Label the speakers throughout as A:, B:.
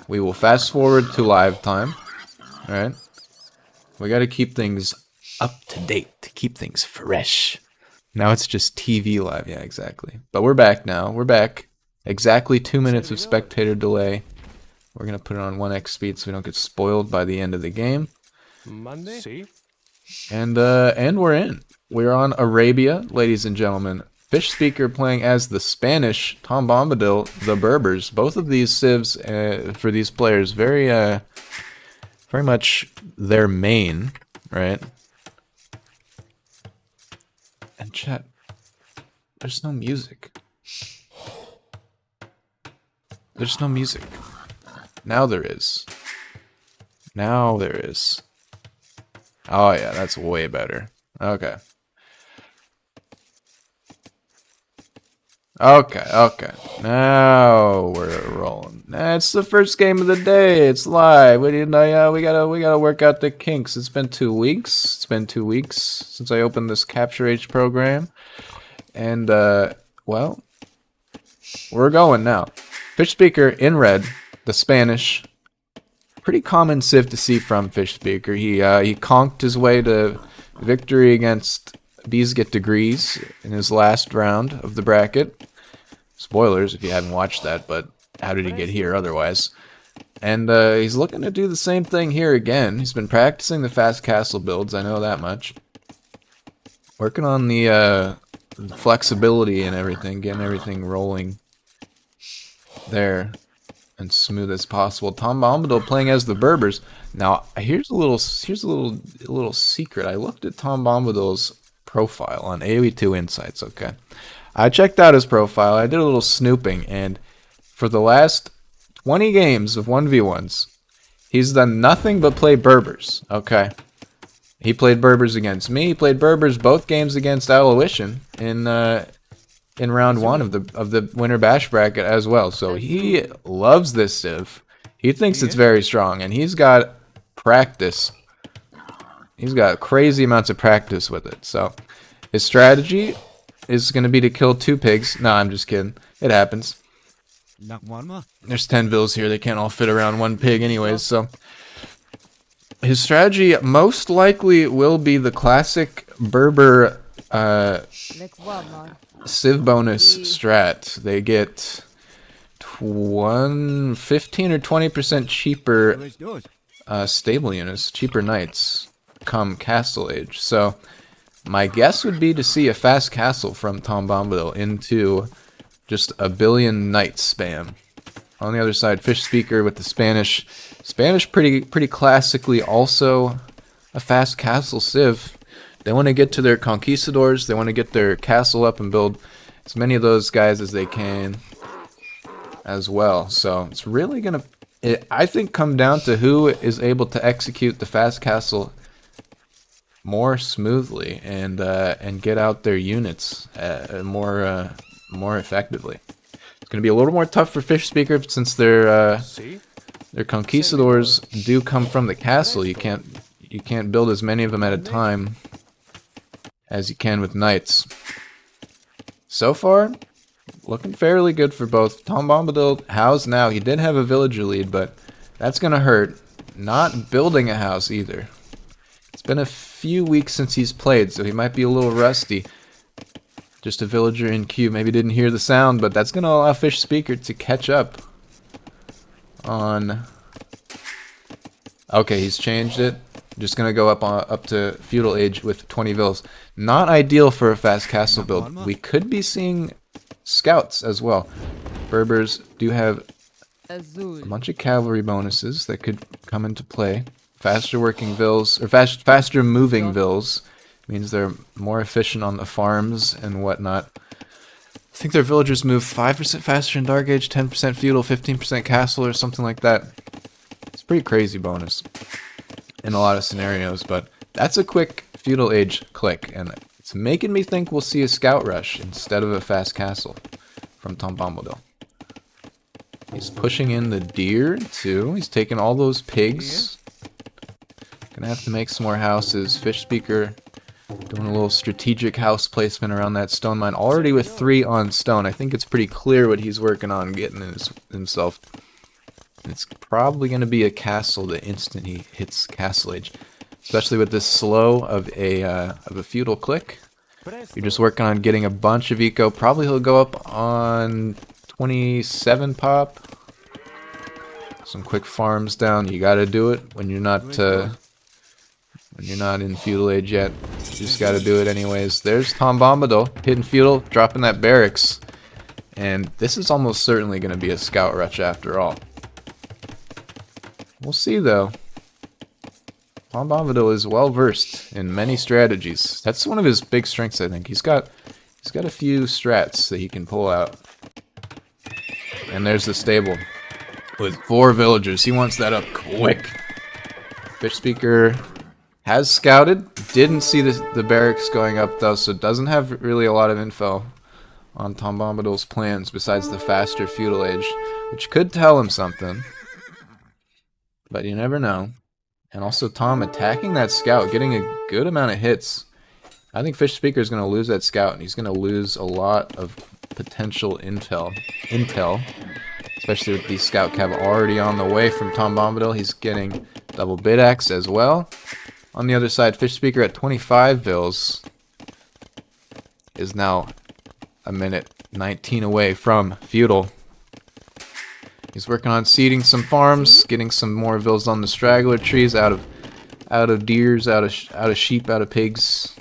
A: We will fast forward to live time. Alright. We gotta keep things up to date, to keep things fresh. Now it's just TV live, yeah, exactly. But we're back now. We're back. Exactly 2 minutes of spectator delay. We're gonna put it on 1x speed so we don't get spoiled by the end of the game.
B: Monday? See?
A: And we're in. We're on Arabia, ladies and gentlemen. Fish Speaker playing as the Spanish TomBombadil, the Berbers. Both of these civs for these players, very much their main, right? And chat, there's no music. There's no music. Now there is. Now there is. Oh yeah, that's way better. Okay. Okay. Now we're rolling. It's the first game of the day. It's live. We gotta work out the kinks. It's been 2 weeks. It's been 2 weeks since I opened this Capture H program. And well, we're going now. Fish Speaker in red, the Spanish. Pretty common civ to see from Fish Speaker. He conked his way to victory against Bees Get Degrees in his last round of the bracket. Spoilers if you haven't watched that, but how did he get here otherwise? And he's looking to do the same thing here again. He's been practicing the fast castle builds, I know that much. Working on the flexibility and everything, getting everything rolling there and smooth as possible. TomBombadil playing as the Berbers. Now, here's a little secret. I looked at TomBombadil's profile on AoE2 Insights, okay? I checked out his profile. I did a little snooping, and for the last 20 games of 1v1s, he's done nothing but play Berbers, okay? He played Berbers against me. He played Berbers both games against Aloysian in round 1 of the Winter Bash bracket as well. So he loves this civ. He thinks it's very strong, and he's got practice. He's got crazy amounts of practice with it. So his strategy is going to be to kill 2 pigs. No, I'm just kidding. It happens. There's 10 vills here. They can't all fit around 1 pig anyways, so his strategy most likely will be the classic Berber civ bonus strat. They get 15 or 20% cheaper stable units, cheaper knights come castle age. So my guess would be to see a fast castle from TomBombadil into just a billion knight spam. On the other side, Fish Speaker with the Spanish. Spanish pretty classically also a fast castle civ. They want to get to their conquistadors. They want to get their castle up and build as many of those guys as they can as well. So it's really going to, I think, come down to who is able to execute the fast castle more smoothly and get out their units more effectively. It's going to be a little more tough for Fish Speaker since their conquistadors do come from the castle. You can't build as many of them at a time as you can with knights. So far, looking fairly good for both. TomBombadil, house now. He did have a villager lead, but that's going to hurt. Not building a house either. It's been a few weeks since he's played, so he might be a little rusty. Just a villager in queue. Maybe didn't hear the sound, but that's going to allow Fish Speaker to catch up on... Okay, he's changed it. Just going to go up to feudal age with 20 vills. Not ideal for a fast castle build. We could be seeing scouts as well. Berbers do have a bunch of cavalry bonuses that could come into play. Faster working vills, or faster moving vills, means they're more efficient on the farms and whatnot. I think their villagers move 5% faster in Dark Age, 10% feudal, 15% castle, or something like that. It's a pretty crazy bonus in a lot of scenarios, but that's a quick feudal age click, and it's making me think we'll see a scout rush instead of a fast castle from TomBombadil. He's pushing in the deer too. He's taking all those pigs. Gonna have to make some more houses. Fish Speaker doing a little strategic house placement around that stone mine. Already with 3 on stone. I think it's pretty clear what he's working on getting himself It's probably going to be a castle the instant he hits Castle Age. Especially with this slow of a feudal click. You're just working on getting a bunch of eco. Probably he'll go up on 27 pop. Some quick farms down. You gotta do it when you're not in feudal age yet. You just gotta do it anyways. There's TomBombadil hitting feudal, dropping that barracks. And this is almost certainly gonna be a scout rush after all. We'll see though. TomBombadil is well versed in many strategies. That's one of his big strengths, I think. He's got a few strats that he can pull out. And there's the stable with 4 villagers. He wants that up quick. Fish Speaker has scouted. Didn't see the barracks going up though, so doesn't have really a lot of info on TomBombadil's plans besides the faster feudal age, which could tell him something. But you never know. And also Tom attacking that scout, getting a good amount of hits. I think Fish Speaker is going to lose that scout, and he's going to lose a lot of potential intel. Especially with these scout cav already on the way from TomBombadil. He's getting double bit axe as well. On the other side, Fish Speaker at 25 vils is now a minute 19 away from feudal. He's working on seeding some farms, getting some more vils on the straggler trees, out of deers, out of sheep, out of pigs.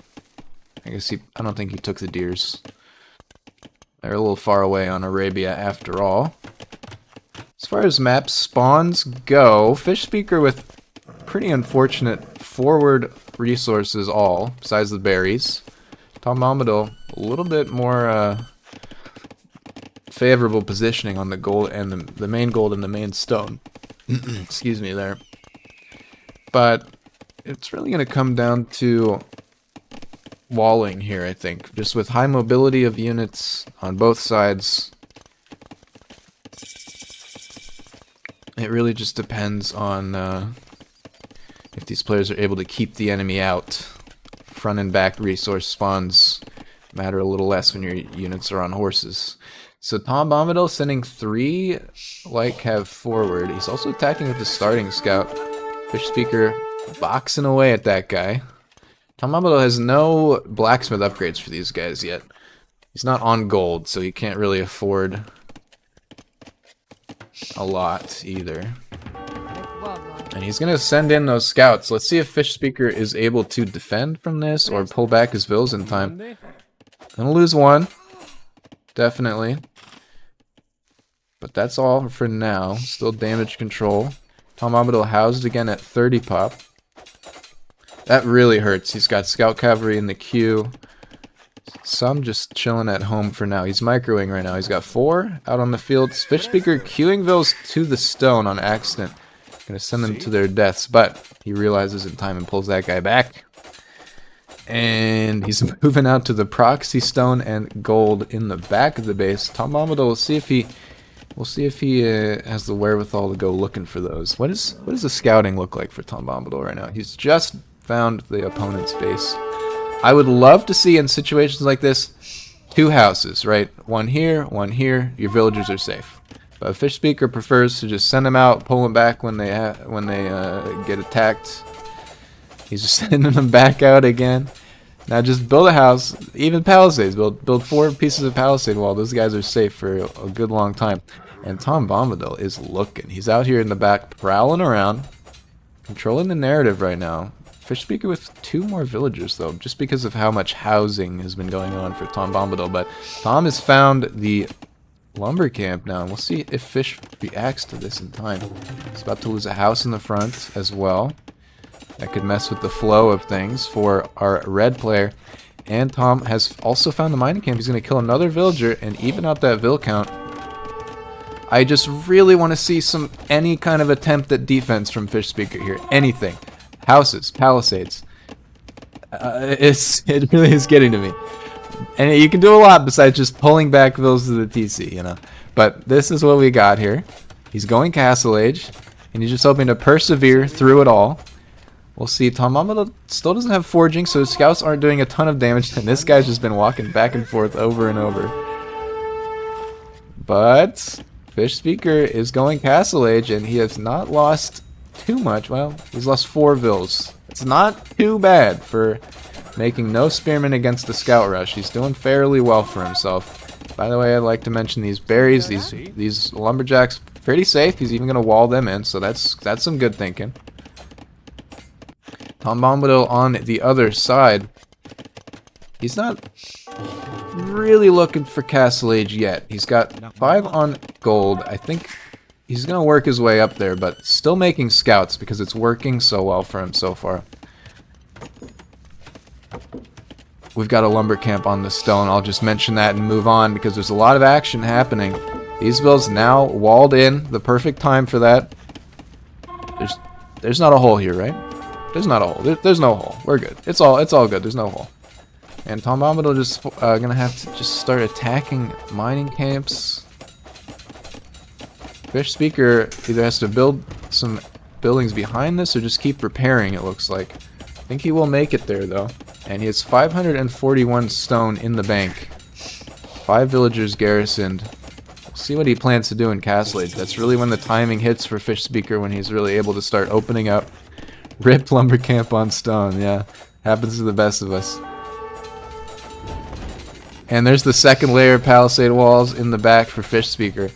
A: I don't think he took the deers. They're a little far away on Arabia after all. As far as map spawns go, Fish Speaker with pretty unfortunate forward resources all, besides the berries. TomBombadil a little bit more favorable positioning on the gold and the main gold and the main stone. Excuse me there. But it's really going to come down to walling here, I think. Just with high mobility of units on both sides. It really just depends on if these players are able to keep the enemy out. Front and back resource spawns matter a little less when your units are on horses. So TomBombadil sending 3 light cav forward. He's also attacking with the starting scout. Fish Speaker boxing away at that guy. TomBombadil has no blacksmith upgrades for these guys yet. He's not on gold, so he can't really afford a lot either. And he's going to send in those scouts. Let's see if Fish Speaker is able to defend from this or pull back his vils in time. Gonna lose 1. Definitely. But that's all for now. Still damage control. TomBombadil housed again at 30 pop. That really hurts. He's got scout cavalry in the queue. Some just chilling at home for now. He's microwing right now. He's got 4 out on the field. Fish Speaker queuing vils to the stone on accident. Gonna send them to their deaths, but he realizes in time and pulls that guy back. And he's moving out to the proxy stone and gold in the back of the base. TomBombadil will see if he has the wherewithal to go looking for those. What does the scouting look like for TomBombadil right now? He's just found the opponent's base. I would love to see in situations like this 2 houses, right? One here, one here. Your villagers are safe. But Fish Speaker prefers to just send them out, pull them back when they get attacked. He's just sending them back out again. Now just build a house, even palisades. Build 4 pieces of palisade wall. Those guys are safe for a good long time. And TomBombadil is looking. He's out here in the back, prowling around, controlling the narrative right now. Fish Speaker with 2 more villagers though, just because of how much housing has been going on for TomBombadil. But Tom has found the lumber camp now, and we'll see if Fish reacts to this in time. He's about to lose a house in the front as well. That could mess with the flow of things for our red player. And Tom has also found the mining camp. He's going to kill another villager and even out that vill count. I just really want to see any kind of attempt at defense from Fish Speaker here. Anything. Houses, palisades. It really is getting to me. And you can do a lot besides just pulling back vills to the TC, you know. But this is what we got here. He's going Castle Age, and he's just hoping to persevere through it all. We'll see. TomBombadil still doesn't have forging, so his scouts aren't doing a ton of damage, and this guy's just been walking back and forth over and over. But Fish Speaker is going Castle Age, and he has not lost too much. Well, he's lost 4 vills. It's not too bad for making no spearmen against the Scout Rush. He's doing fairly well for himself. By the way, I'd like to mention these berries, these lumberjacks, pretty safe. He's even going to wall them in, so that's some good thinking. TomBombadil on the other side. He's not really looking for Castle Age yet. He's got 5 on gold. I think he's going to work his way up there, but still making scouts because it's working so well for him so far. We've got a lumber camp on the stone. I'll just mention that and move on because there's a lot of action happening. These villas now walled in. The perfect time for that. There's not a hole here, right? There's not a hole. There's no hole. We're good. It's all good. There's no hole. And TomBombadil just gonna have to just start attacking mining camps. Fish Speaker either has to build some buildings behind this or just keep repairing, it looks like. I think he will make it there though. And he has 541 stone in the bank. 5 villagers garrisoned. We'll see what he plans to do in Castle Age. That's really when the timing hits for Fish Speaker, when he's really able to start opening up. Rip lumber camp on stone, yeah. Happens to the best of us. And there's the second layer of palisade walls in the back for Fish Speaker.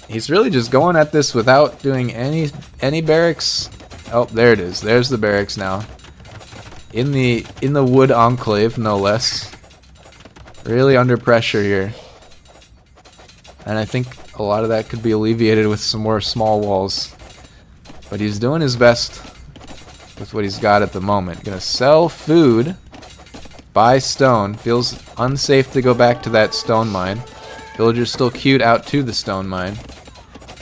A: He's really just going at this without doing any barracks. Oh, there it is. There's the barracks now. In the wood enclave, no less. Really under pressure here. And I think a lot of that could be alleviated with some more small walls. But he's doing his best with what he's got at the moment. Gonna sell food. Buy stone. Feels unsafe to go back to that stone mine. Villagers still queued out to the stone mine.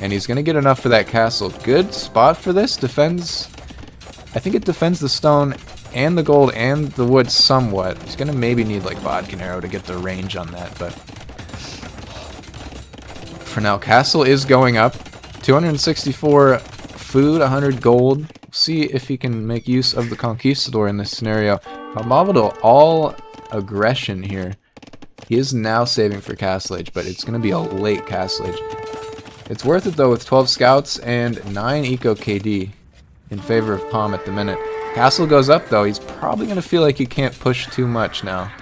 A: And he's gonna get enough for that castle. Good spot for this. Defends. I think it defends the stone and the gold and the wood somewhat. He's gonna maybe need like Bodkin Arrow to get the range on that, but for now, castle is going up. 264 food, 100 gold. See if he can make use of the Conquistador in this scenario. TomBombadil, all aggression here. He is now saving for Castle Age, but it's going to be a late Castle Age. It's worth it though with 12 scouts and 9 eco KD in favor of Tom at the minute. Castle goes up though. He's probably going to feel like he can't push too much now.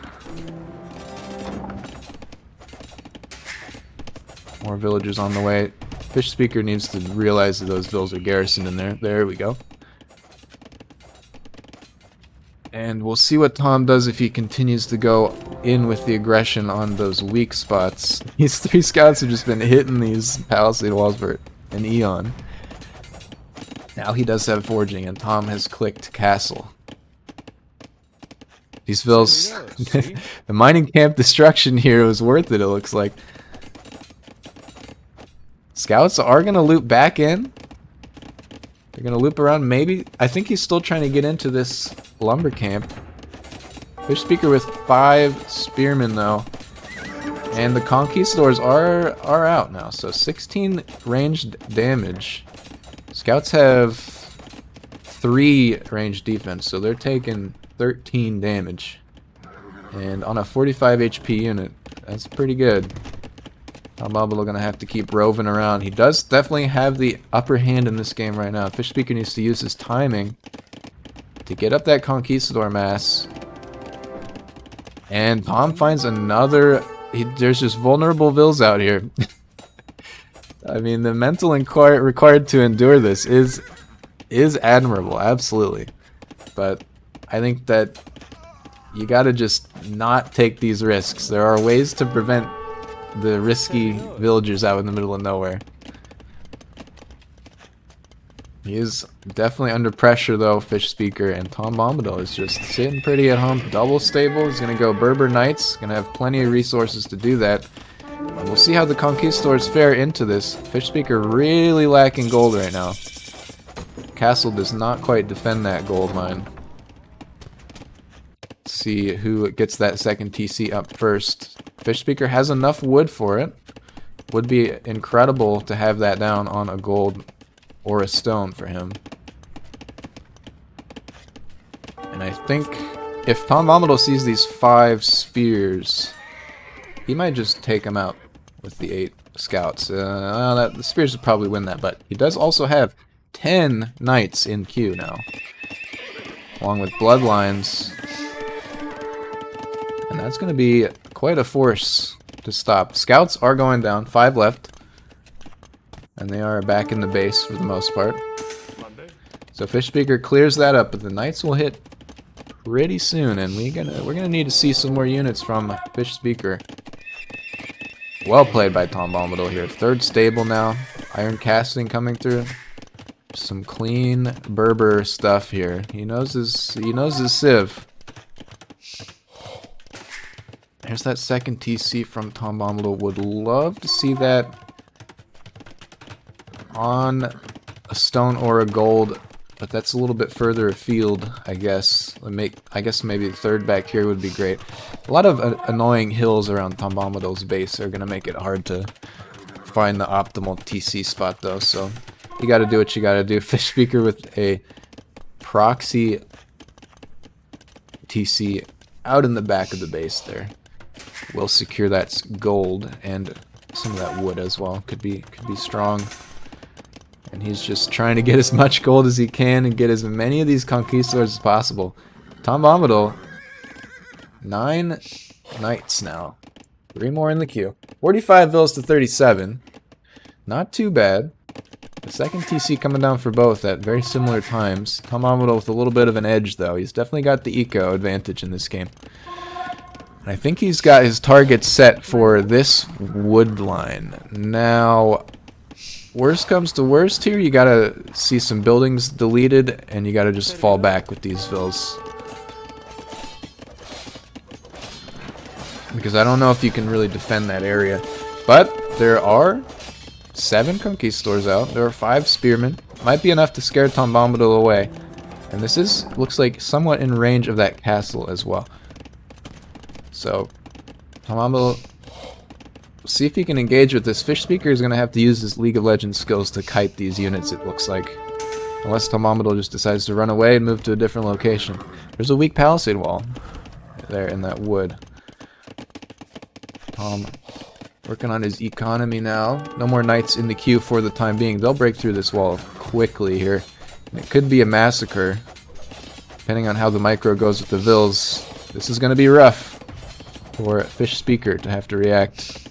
A: More villagers on the way. Fish Speaker needs to realize that those villas are garrisoned in there. There we go. And we'll see what Tom does if he continues to go in with the aggression on those weak spots. These 3 scouts have just been hitting these palisade walls for an eon. Now he does have forging, and Tom has clicked castle. These villas, the mining camp destruction here was worth it, it looks like. Scouts are going to loop back in. They're going to loop around. Maybe, I think he's still trying to get into this lumber camp. Fish Speaker with 5 spearmen though. And the Conquistadors are out now. So 16 ranged damage. Scouts have 3 ranged defense, so they're taking 13 damage. And on a 45 HP unit, that's pretty good. TomBombadil gonna have to keep roving around. He does definitely have the upper hand in this game right now. Fish Speaker needs to use his timing to get up that Conquistador mass. And Tom finds another. There's just vulnerable vills out here. I mean, the mental required to endure this is admirable, absolutely. But I think that you gotta just not take these risks. There are ways to prevent the risky villagers out in the middle of nowhere. He is definitely under pressure though, Fish Speaker, and TomBombadil is just sitting pretty at home. Double stable, he's gonna go Berber Knights, gonna have plenty of resources to do that. And we'll see how the Conquistadors fare into this. Fish Speaker really lacking gold right now. Castle does not quite defend that gold mine. Let's see who gets that second TC up first. Fish Speaker has enough wood for it. Would be incredible to have that down on a gold or a stone for him. And I think if TomBombadil sees these 5 spears, he might just take them out with the 8. scouts. Well, the spears would probably win that, but he does also have 10 knights in queue now, along with bloodlines. And that's going to be quite a force to stop. Scouts are going down, 5 left. And they are back in the base for the most part. So Fish Speaker clears that up, but the knights will hit pretty soon, and we're gonna need to see some more units from Fish Speaker. Well played by TomBombadil here. 3rd stable now. Iron casting coming through. Some clean Berber stuff here. He knows his civ. Here's that 2nd TC from TomBombadil. Would love to see that on a stone or a gold, but that's a little bit further afield, I guess. I guess maybe the 3rd back here would be great. A lot of annoying hills around TomBombadil's base are gonna make it hard to find the optimal TC spot, though. So you got to do what you got to do. Fish Speaker with a proxy TC out in the back of the base there. We'll secure that gold and some of that wood as well. Could be strong. And he's just trying to get as much gold as he can and get as many of these conquistadors as possible. TomBombadil, 9 knights now. 3 more in the queue. 45 villas to 37. Not too bad. The 2nd TC coming down for both at very similar times. TomBombadil with a little bit of an edge, though. He's definitely got the eco advantage in this game. And I think he's got his target set for this wood line. Now, worst comes to worst here, you gotta see some buildings deleted, and you gotta just fall back with these villas. Because I don't know if you can really defend that area. But there are 7 conquistadors out. There are 5 spearmen. Might be enough to scare TomBombadil away. And this looks like somewhat in range of that castle as well. So TomBombadil, see if he can engage with this. Fish Speaker is going to have to use his League of Legends skills to kite these units, it looks like. Unless TomBombadil just decides to run away and move to a different location. There's a weak palisade wall there in that wood. Working on his economy now. No more knights in the queue for the time being. They'll break through this wall quickly here. And it could be a massacre. Depending on how the micro goes with the vills. This is going to be rough for Fish Speaker to have to react.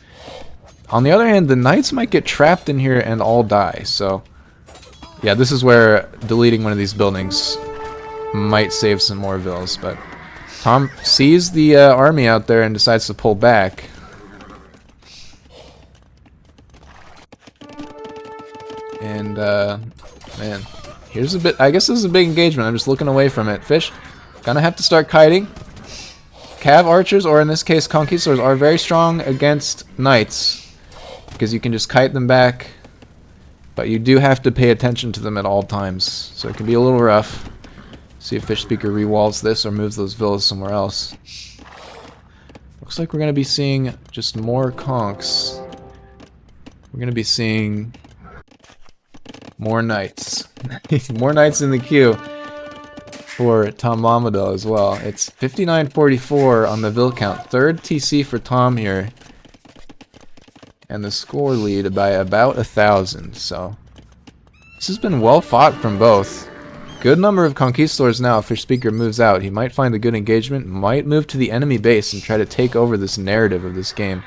A: On the other hand, the knights might get trapped in here and all die. So, yeah, this is where deleting one of these buildings might save some more vills. But Tom sees the army out there and decides to pull back. And, man, here's a bit, I guess this is a big engagement. I'm just looking away from it. Fish, gonna have to start kiting. Cav archers, or in this case conquistadors, are very strong against knights. Because you can just kite them back. But you do have to pay attention to them at all times. So it can be a little rough. See if Fish Speaker rewalls this or moves those villas somewhere else. Looks like we're gonna be seeing just more conks. We're gonna be seeing more knights. More knights in the queue for TomBombadil as well. It's 59-44 on the Vil count. 3rd TC for Tom here. And the score lead by about 1,000. So this has been well fought from both. Good number of conquistadors now. If Fish Speaker moves out, he might find a good engagement. Might move to the enemy base and try to take over this narrative of this game.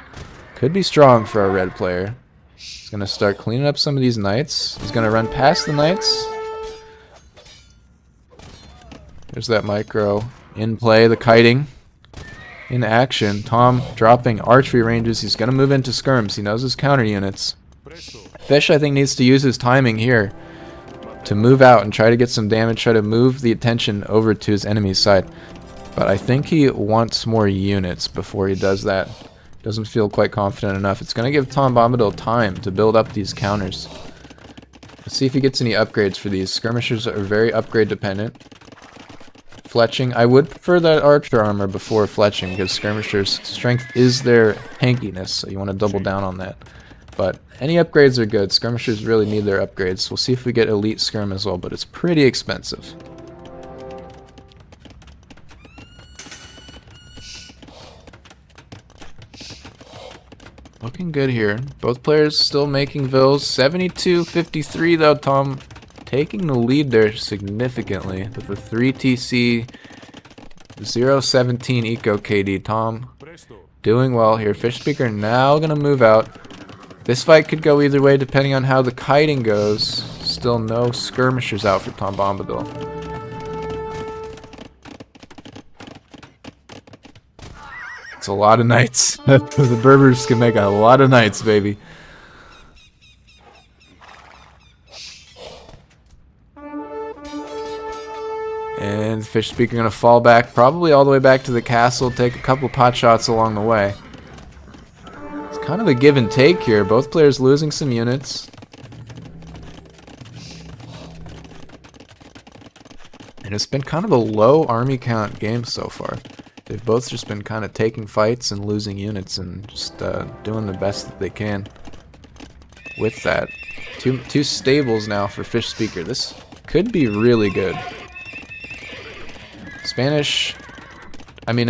A: Could be strong for a red player. He's going to start cleaning up some of these knights. He's going to run past the knights. There's that micro in play, the kiting in action. Tom dropping archery ranges. He's going to move into skirms. He knows his counter units. Fish, I think, needs to use his timing here to move out and try to get some damage, try to move the attention over to his enemy's side. But I think he wants more units before he does that. Doesn't feel quite confident enough. It's going to give TomBombadil time to build up these counters. Let's see if he gets any upgrades for these. Skirmishers are very upgrade dependent. Fletching. I would prefer that archer armor before fletching because skirmishers' strength is their tankiness, so you want to double down on that. But any upgrades are good. Skirmishers really need their upgrades. We'll see if we get elite skirm as well, but it's pretty expensive. looking good here. Both players still making vills. 72-53 though. Tom taking the lead there significantly with the 3 TC, 0-17 eco KD. Tom doing well here. Fish Speaker now gonna move out. This fight could go either way depending on how the kiting goes. Still no skirmishers out for TomBombadil. It's a lot of knights. The Berbers can make a lot of knights, baby. And Fish Speaker gonna fall back, probably all the way back to the castle, take a couple pot shots along the way. It's kind of a give and take here. Both players losing some units. And it's been kind of a low army count game so far. They've both just been kind of taking fights and losing units and just doing the best that they can with that. Two stables now for Fish Speaker. This could be really good. Spanish, I mean,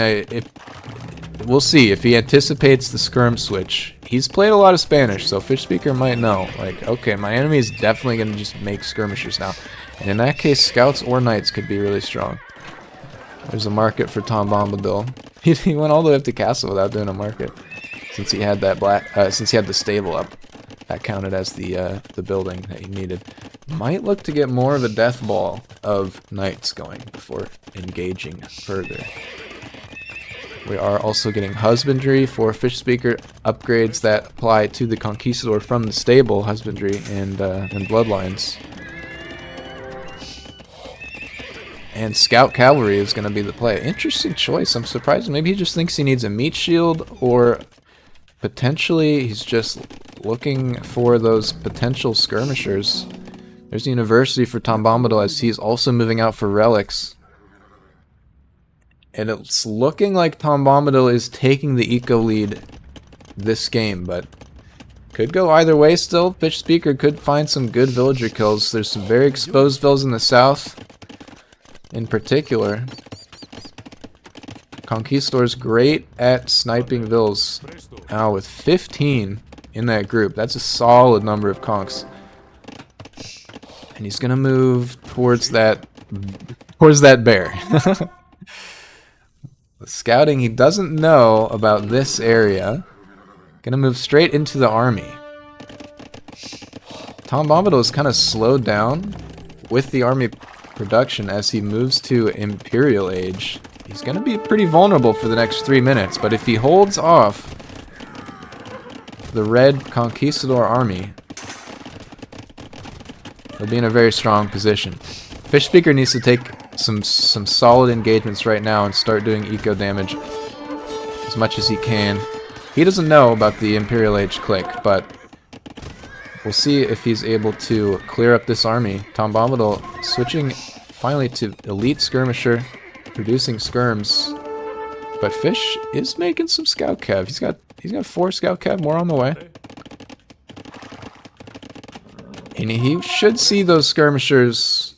A: we'll see if he anticipates the skirm switch. He's played a lot of Spanish, so Fish Speaker might know, like, okay, my enemy is definitely going to just make skirmishers now. And in that case, scouts or knights could be really strong. There's a market for TomBombadil. He went all the way up to castle without doing a market, since he had that since he had the stable up. That counted as the building that he needed. Might look to get more of a death ball of knights going before engaging further. We are also getting husbandry for Fish Speaker, upgrades that apply to the conquistador from the stable, husbandry and bloodlines. And Scout Cavalry is going to be the play. Interesting choice. I'm surprised. Maybe he just thinks he needs a meat shield, or potentially he's just looking for those potential skirmishers. There's a university for TomBombadil as he's also moving out for relics. And it's looking like TomBombadil is taking the eco lead this game, but could go either way still. Fish Speaker could find some good villager kills. There's some very exposed vills in the south. In particular, Conquistador's great at sniping vills. Now with 15 in that group, that's a solid number of conks. And he's gonna move towards that bear. The scouting, he doesn't know about this area. Gonna move straight into the army. TomBombadil is kind of slowed down with the army production as he moves to Imperial Age. He's going to be pretty vulnerable for the next 3 minutes, but if he holds off the red conquistador army, he'll be in a very strong position. Fish Speaker needs to take some solid engagements right now and start doing eco damage as much as he can. He doesn't know about the Imperial Age click, but we'll see if he's able to clear up this army. TomBombadil switching finally to elite skirmisher, producing skirms. But Fish is making some scout cav. He's got 4 scout cav more on the way. And he should see those skirmishers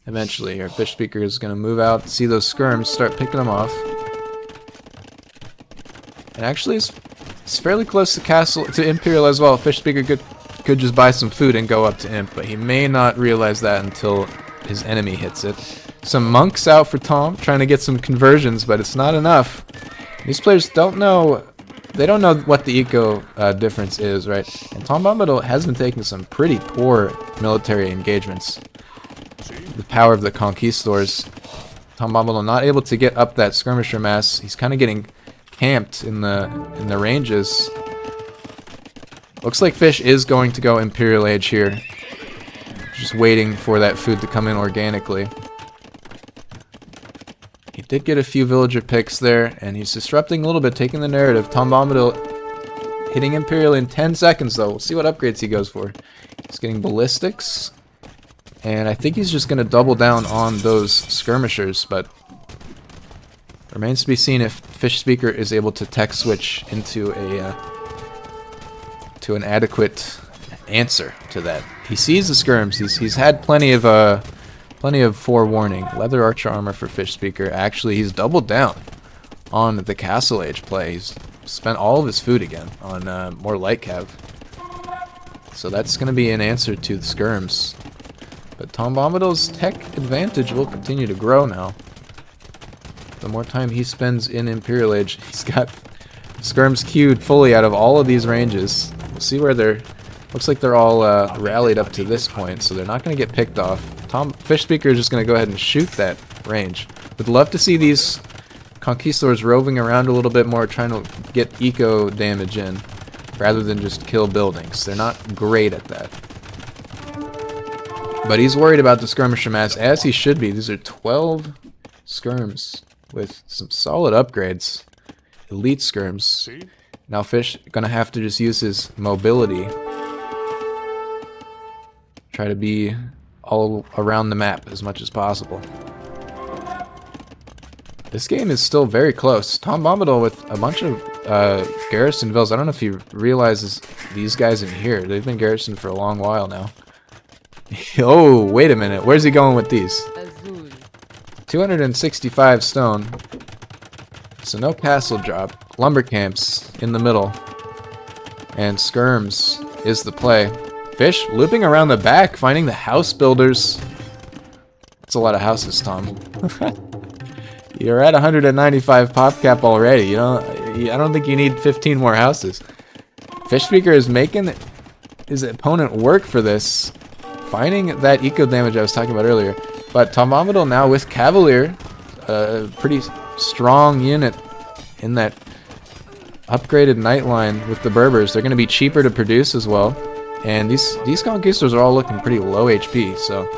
A: eventually here. Fish Speaker is going to move out, see those skirms, start picking them off. And actually it's fairly close to Imperial as well. Fish Speaker could just buy some food and go up to Imp, but he may not realize that until his enemy hits it. Some monks out for Tom, trying to get some conversions, but it's not enough. These players don't know, they don't know what the eco difference is, right? And TomBombadil has been taking some pretty poor military engagements. The power of the conquistadors. TomBombadil not able to get up that skirmisher mass. He's kind of getting camped in the ranges. Looks like Fish is going to go Imperial Age here. Just waiting for that food to come in organically. He did get a few villager picks there, and he's disrupting a little bit, taking the narrative. TomBombadil hitting Imperial in 10 seconds, though. We'll see what upgrades he goes for. He's getting ballistics, and I think he's just going to double down on those skirmishers, but remains to be seen if Fish Speaker is able to tech switch into an adequate answer to that. He sees the skirms. He's had plenty of forewarning. Leather archer armor for Fish Speaker. Actually, he's doubled down on the Castle Age play. He's spent all of his food again on more light cav. So that's going to be an answer to the skirms. But TomBombadil's tech advantage will continue to grow now. The more time he spends in Imperial Age, he's got skirms queued fully out of all of these ranges. We'll see where they're... Looks like they're all rallied up to this point, so they're not going to get picked off. Fish Speaker is just going to go ahead and shoot that range. Would love to see these Conquistadors roving around a little bit more, trying to get eco damage in, rather than just kill buildings. They're not great at that. But he's worried about the skirmisher mass, as he should be. These are 12 skirms with some solid upgrades. Elite skirms. Now Fish gonna have to just use his mobility. Try to be all around the map as much as possible. This game is still very close. TomBombadil with a bunch of garrison villas. I don't know if he realizes these guys in here. They've been garrisoned for a long while now. Oh, wait a minute. Where's he going with these? 265 stone. So no castle drop. Lumber camps in the middle. And skirms is the play. Fish looping around the back, finding the house builders. That's a lot of houses, Tom. You're at 195 pop cap already. You know, I don't think you need 15 more houses. Fish Speaker is making his opponent work for this. Finding that eco damage I was talking about earlier. But TomBombadil now with Cavalier, a pretty strong unit in that upgraded Nightline with the Berbers. They're going to be cheaper to produce as well. And these Conquistadors are all looking pretty low HP, so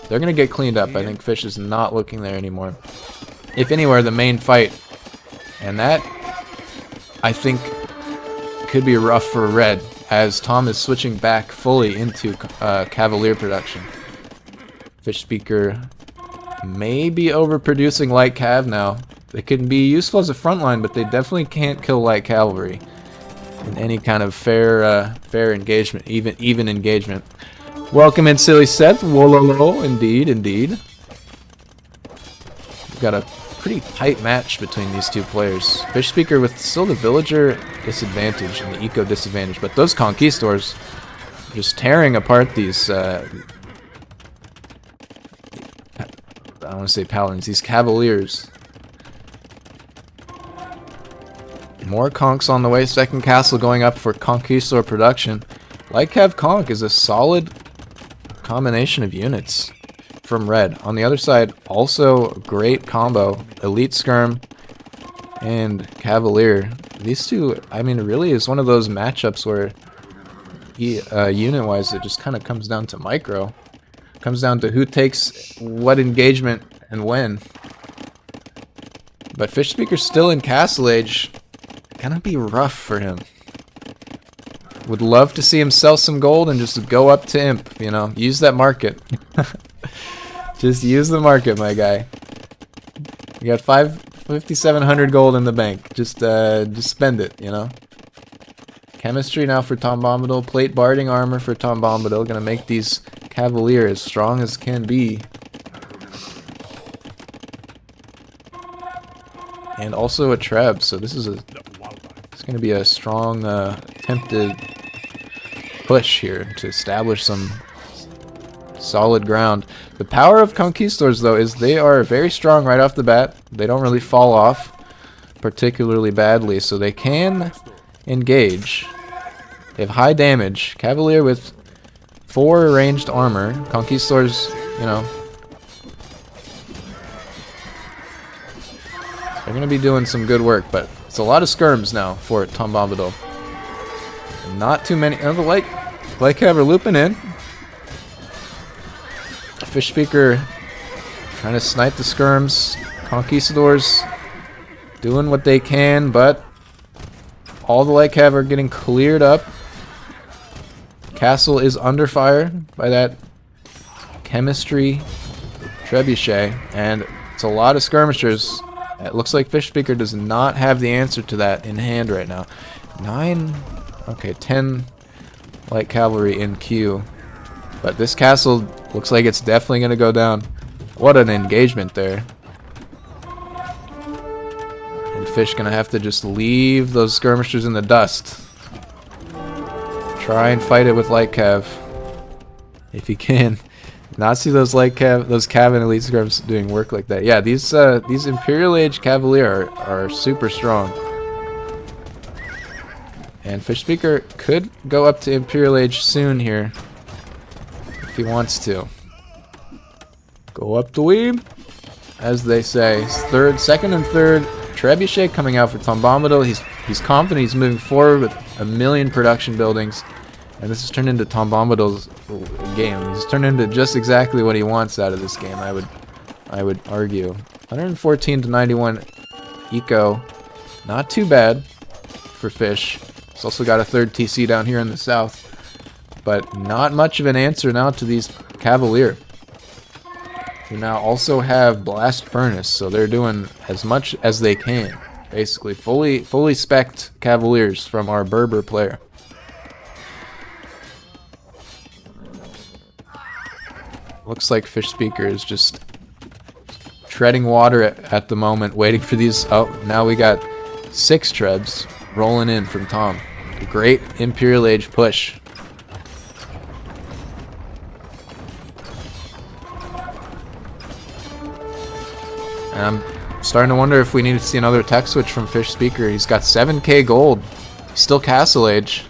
A: they're going to get cleaned up. I think Fish is not looking there anymore. If anywhere, the main fight. And that, I think, could be rough for Red, as Tom is switching back fully into Cavalier production. Fish Speaker may be overproducing light cav now. They can be useful as a frontline, but they definitely can't kill light cavalry in any kind of fair engagement, even engagement. Welcome in, Silly Seth. Wololo, indeed, indeed. We've got a pretty tight match between these two players. Fish Speaker with still the villager disadvantage and the eco disadvantage, but those Conquistadors just tearing apart these I don't want to say paladins, these cavaliers. More conks on the way. Second castle going up for Conquistador production. Light Cav Conk is a solid combination of units from Red. On the other side, also great combo. Elite Skirm and Cavalier. These two, I mean, really is one of those matchups where unit-wise it just kind of comes down to micro. Comes down to who takes what engagement and when. But Fish Speaker's still in Castle Age. Gonna be rough for him. Would love to see him sell some gold and just go up to Imp, you know. Use that market. Just use the market, my guy. You got 5,700 gold in the bank. Just spend it, you know. Chemistry now for TomBombadil. Plate barding armor for TomBombadil. Gonna make these Cavalier as strong as can be. And also a Treb, so this is it's going to be a strong attempted push here to establish some solid ground. The power of Conquistadors, though, is they are very strong right off the bat. They don't really fall off particularly badly, so they can engage. They have high damage. Cavalier with 4 ranged armor. Conquistadors, you know, they're going to be doing some good work, but it's a lot of skirms now for TomBombadil. Not too many. Oh, the light cav are looping in. Fish Speaker trying to snipe the skirms. Conquistadors doing what they can, but all the light cav are getting cleared up. Castle is under fire by that chemistry trebuchet, and it's a lot of skirmishers. It looks like Fish Speaker does not have the answer to that in hand right now. 10 light cavalry in queue. But this castle looks like it's definitely going to go down. What an engagement there. And Fish gonna have to just leave those skirmishers in the dust. Try and fight it with light cav. If he can. Not see those light cav, those cav and elite skirms doing work like that. Yeah, these Imperial Age Cavalier are super strong. And Fish Speaker could go up to Imperial Age soon here. If he wants to. Go up the weeb, as they say. Second and third trebuchet coming out for TomBombadil. He's confident he's moving forward with 1 million production buildings. And this has turned into TomBombadil's game. He's turned into just exactly what he wants out of this game, I would argue. 114 to 91 eco. Not too bad for Fish. He's also got a third TC down here in the south. But not much of an answer now to these Cavalier. Who now also have Blast Furnace, so they're doing as much as they can. Basically, fully spec'd Cavaliers from our Berber player. Looks like Fish Speaker is just treading water at the moment, waiting for these. Oh, now we got 6 trebs rolling in from Tom. A great Imperial Age push. And I'm starting to wonder if we need to see another tech switch from Fish Speaker. He's got 7k gold. He's still Castle Age.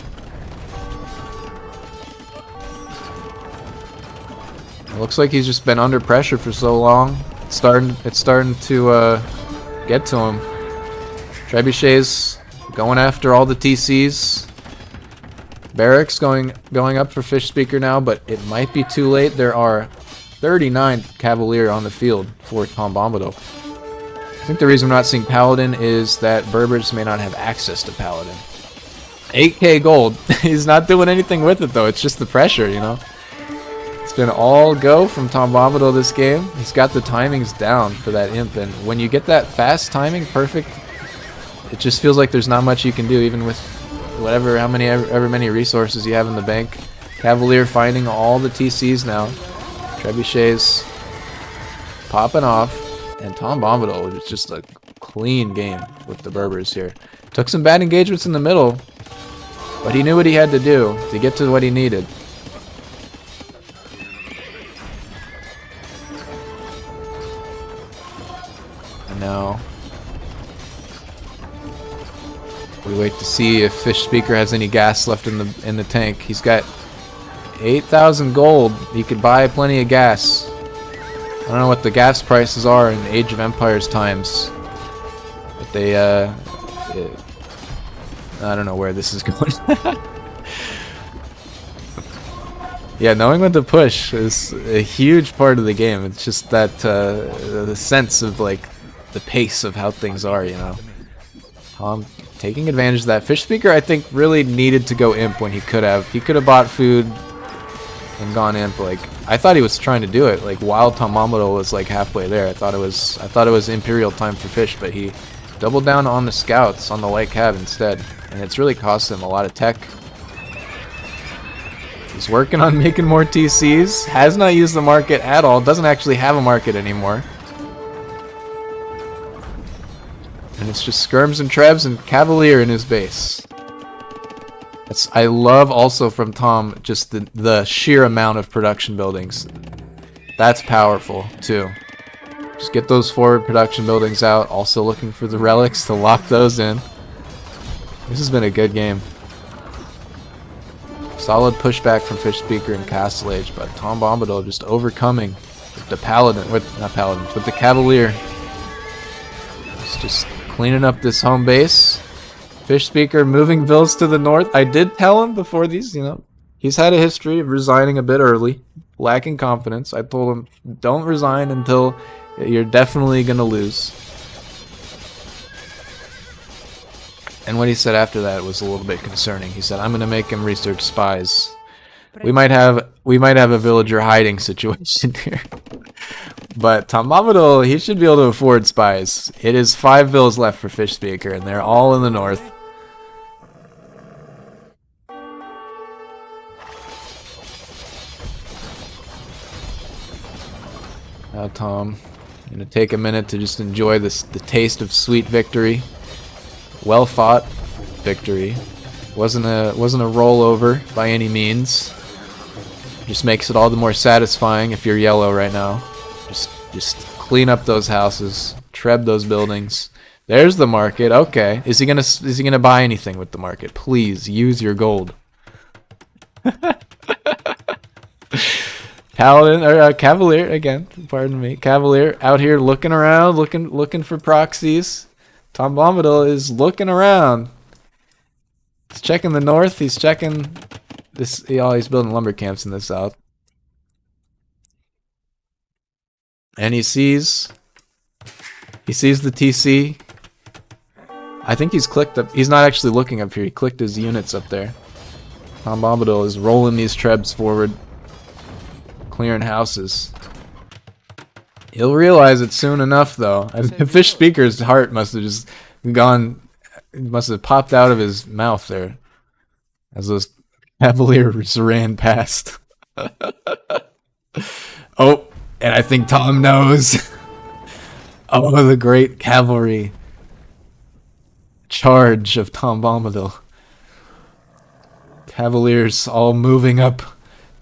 A: It looks like he's just been under pressure for so long. It's starting to get to him. Trebuchets going after all the TCs. Barracks going up for Fish Speaker now, but it might be too late. There are 39 Cavalier on the field for TomBombadil. I think the reason we're not seeing Paladin is that Berbers may not have access to Paladin. 8k gold. He's not doing anything with it though. It's just the pressure, you know. It's been all go from TomBombadil this game. He's got the timings down for that imp, and when you get that fast timing perfect, it just feels like there's not much you can do, even with however many resources you have in the bank. Cavalier finding all the TCs now. Trebuchets popping off, and TomBombadil is just a clean game with the Berbers here. Took some bad engagements in the middle, but he knew what he had to do to get to what he needed. And now we wait to see if Fish Speaker has any gas left in the tank. He's got 8,000 gold. He could buy plenty of gas. I don't know what the gas prices are in Age of Empires times, but they I don't know where this is going. Yeah, knowing when to push is a huge part of the game. It's just that the sense of like the pace of how things are, you know. Tom taking advantage of that. Fish Speaker, I think, really needed to go imp when he could have. He could have bought food and gone imp. Like, I thought he was trying to do it like while TomBombadil was like halfway there. I thought it was Imperial time for Fish, but he doubled down on the scouts on the light cav instead, and it's really cost him a lot of tech. He's working on making more TCs. Has not used the market at all. Doesn't actually have a market anymore. And it's just skirms and trebs and Cavalier in his base. I love also from Tom just the sheer amount of production buildings. That's powerful too. Just get those forward production buildings out. Also looking for the relics to lock those in. This has been a good game. Solid pushback from Fish Speaker and Castle Age, but TomBombadil just overcoming with the Paladin, with the Cavalier. It's just cleaning up this home base. Fish Speaker moving villas to the north. I did tell him before these, you know, he's had a history of resigning a bit early, lacking confidence. I told him, don't resign until you're definitely going to lose. And what he said after that was a little bit concerning. He said, I'm going to make him research spies. We might have a villager hiding situation here. But TomBombadil, he should be able to afford spies. It is 5 villas left for Fish Speaker, and they're all in the north. Now Tom, gonna take a minute to just enjoy the taste of sweet victory. Well fought victory. Wasn't a rollover by any means. Just makes it all the more satisfying if you're yellow right now. Just clean up those houses, treb those buildings. There's the market. Okay, is he gonna buy anything with the market? Please use your gold. Paladin or Cavalier again. Pardon me, Cavalier out here looking around, looking for proxies. TomBombadil is looking around. He's checking the north. He's checking this. He's building lumber camps in the south, and he sees the TC. I think he's clicked up. He's not actually looking up here. He clicked his units up there. TomBombadil is rolling these trebs forward, clearing houses. He'll realize it soon enough, though. Fish Speaker's heart must have just gone. It must have popped out of his mouth there as those Cavaliers ran past. Oh, and I think Tom knows. Oh, the great cavalry charge of TomBombadil. Cavaliers all moving up.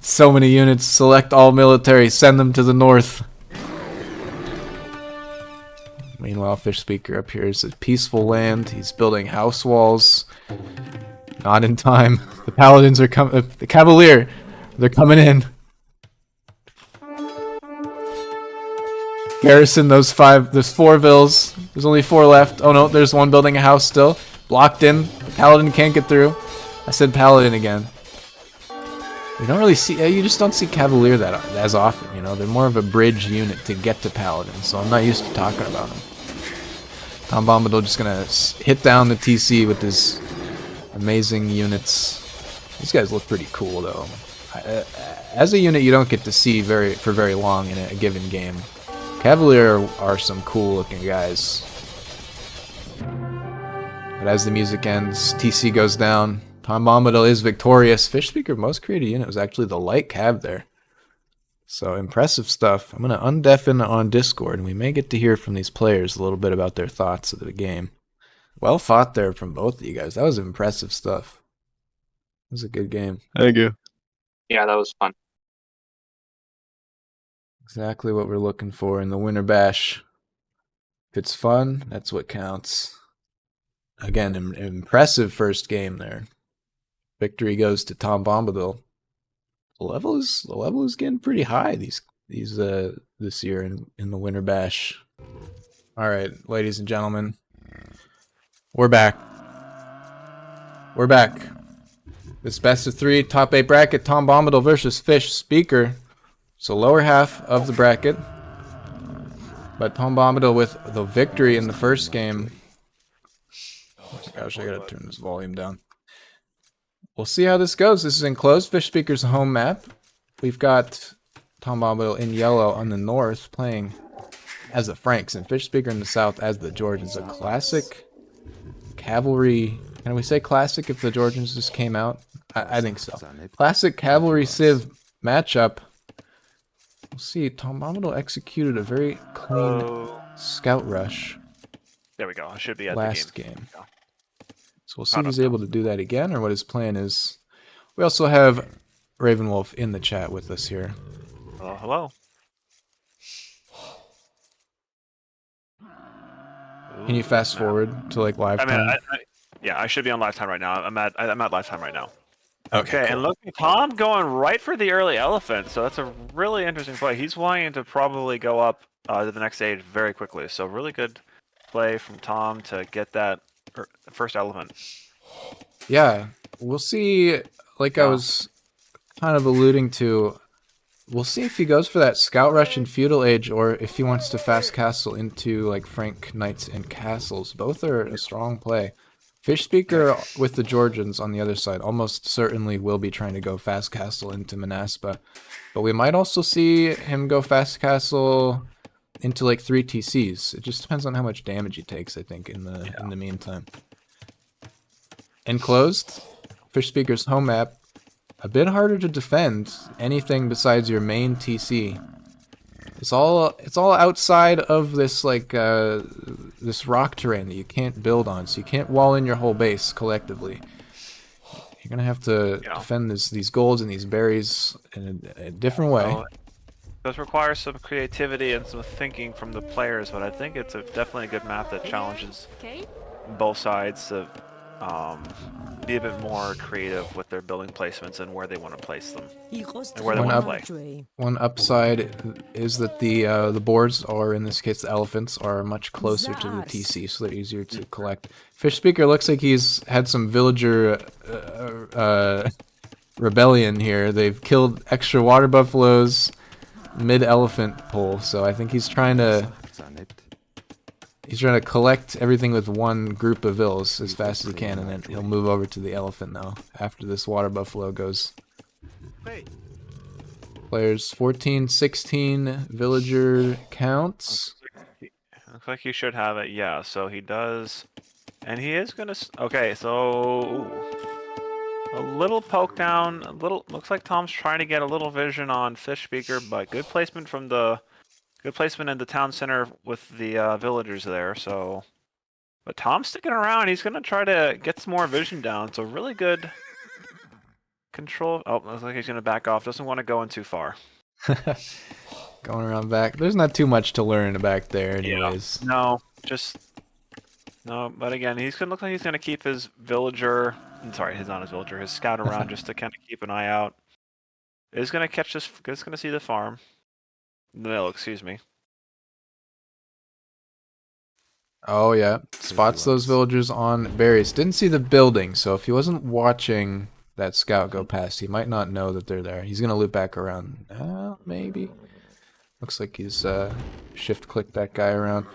A: So many units. Select all military. Send them to the north. Meanwhile, Fish Speaker up here is a peaceful land. He's building house walls. Not in time. The Paladins are coming. The Cavalier, they're coming in. Garrison those 4 villas. There's only 4 left. Oh no, there's one building a house still. Blocked in. The Paladin can't get through. I said Paladin again. You don't really see. You just don't see Cavalier that as often. You know, they're more of a bridge unit to get to Paladin. So I'm not used to talking about them. TomBombadil just gonna hit down the TC with his amazing units. These guys look pretty cool though. As a unit, you don't get to see for very long in a given game. Cavalier are some cool looking guys. But as the music ends, TC goes down. TomBombadil is victorious. Fish Speaker most created unit was actually the light cav there. So impressive stuff. I'm going to undeafen on Discord, and we may get to hear from these players a little bit about their thoughts of the game. Well fought there from both of you guys. That was impressive stuff. It was a good game.
B: Thank you.
C: Yeah, that was fun.
A: Exactly what we're looking for in the Winter Bash. If it's fun, that's what counts. Again, impressive first game there. Victory goes to TomBombadil. The level is getting pretty high this year in the Winter Bash. All right, ladies and gentlemen, we're back. We're back. This best of 3 top 8 bracket: TomBombadil versus Fish Speaker. So lower half of the bracket, but TomBombadil with the victory in the first game. Oh my gosh, I gotta turn this volume down. We'll see how this goes. This is enclosed. Fish Speaker's home map. We've got TomBombadil in yellow on the north playing as the Franks, and Fish Speaker in the south as the Georgians. A classic cavalry. Can we say classic if the Georgians just came out? I think so. Classic cavalry civ matchup. We'll see. TomBombadil executed a very clean scout rush.
B: There we go. I should be at
A: last
B: the game.
A: game. So we'll see if he's able to do that again or what his plan is. We also have Ravenwolf in the chat with us here.
B: Oh, hello.
A: Can you fast forward to like live time?
B: Yeah, I should be on live time right now. I'm at live time right now.
A: Okay, cool.
B: And look, Tom going right for the early elephant. So that's a really interesting play. He's wanting to probably go up to the next stage very quickly. So really good play from Tom to get that first elephant.
A: Yeah, we'll see. Like I was kind of alluding to, we'll see if he goes for that scout rush in feudal age or if he wants to fast castle into like Frank knights and castles. Both are a strong play. Fish Speaker with the Georgians on the other side almost certainly will be trying to go fast castle into Manaspa, but we might also see him go fast castle into like 3 TCs. It just depends on how much damage he takes, I think, in the meantime. Enclosed, Fish Speaker's home map. A bit harder to defend anything besides your main TC. It's all outside of this like this rock terrain that you can't build on, so you can't wall in your whole base collectively. You're gonna have to defend these golds and these berries in a different way.
B: So, it does require some creativity and some thinking from the players, but I think it's definitely a good map that challenges both sides to be a bit more creative with their building placements and where they want to place them and where they want to play.
A: One upside is that the boards, or in this case the elephants, are much closer to the TC, so they're easier to collect. Fish Speaker looks like he's had some villager rebellion here. They've killed extra water buffaloes mid-elephant pull, so I think he's trying to collect everything with one group of vills as fast as he can, and then he'll move over to the elephant now after this water buffalo goes. Players 14, 16 villager counts.
B: Looks like he should have it, yeah, so he does. And he is gonna. Okay, so. A little poke down, looks like Tom's trying to get a little vision on Fish Speaker, but good placement in the town center with the villagers there. So, but Tom's sticking around. He's gonna try to get some more vision down. So really good control. Oh, looks like he's gonna back off. Doesn't want to go in too far.
A: Going around back. There's not too much to learn back there, anyways.
B: Yeah. No, just no. But again, he's gonna look like he's gonna keep his villager. Sorry, not his villager. His scout around just to kind of keep an eye out. Is gonna catch this. Is gonna see the farm. No, excuse me.
A: Oh yeah, spots those villagers on berries. Didn't see the building, so if he wasn't watching that scout go past, he might not know that they're there. He's gonna loop back around. Maybe. Looks like he's shift-clicked that guy around.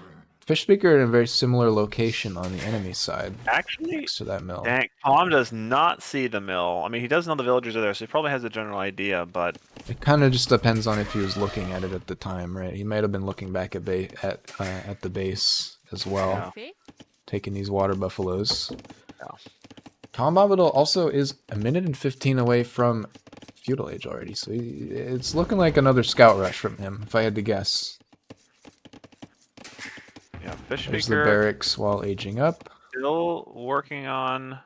A: Fish Speaker in a very similar location on the enemy side.
B: Actually,
A: next to that mill.
B: Dang, Tom does not see the mill. I mean, he does know the villagers are there, so he probably has a general idea, but...
A: It kind of just depends on if he was looking at it at the time, right? He might have been looking back at the base as well, taking these water buffaloes.
B: Yeah.
A: TomBombadil also is a minute and 15 away from Feudal Age already, so it's looking like another scout rush from him, if I had to guess.
B: Yeah, Fish
A: There's
B: Speaker
A: the barracks while aging up.
B: still working on...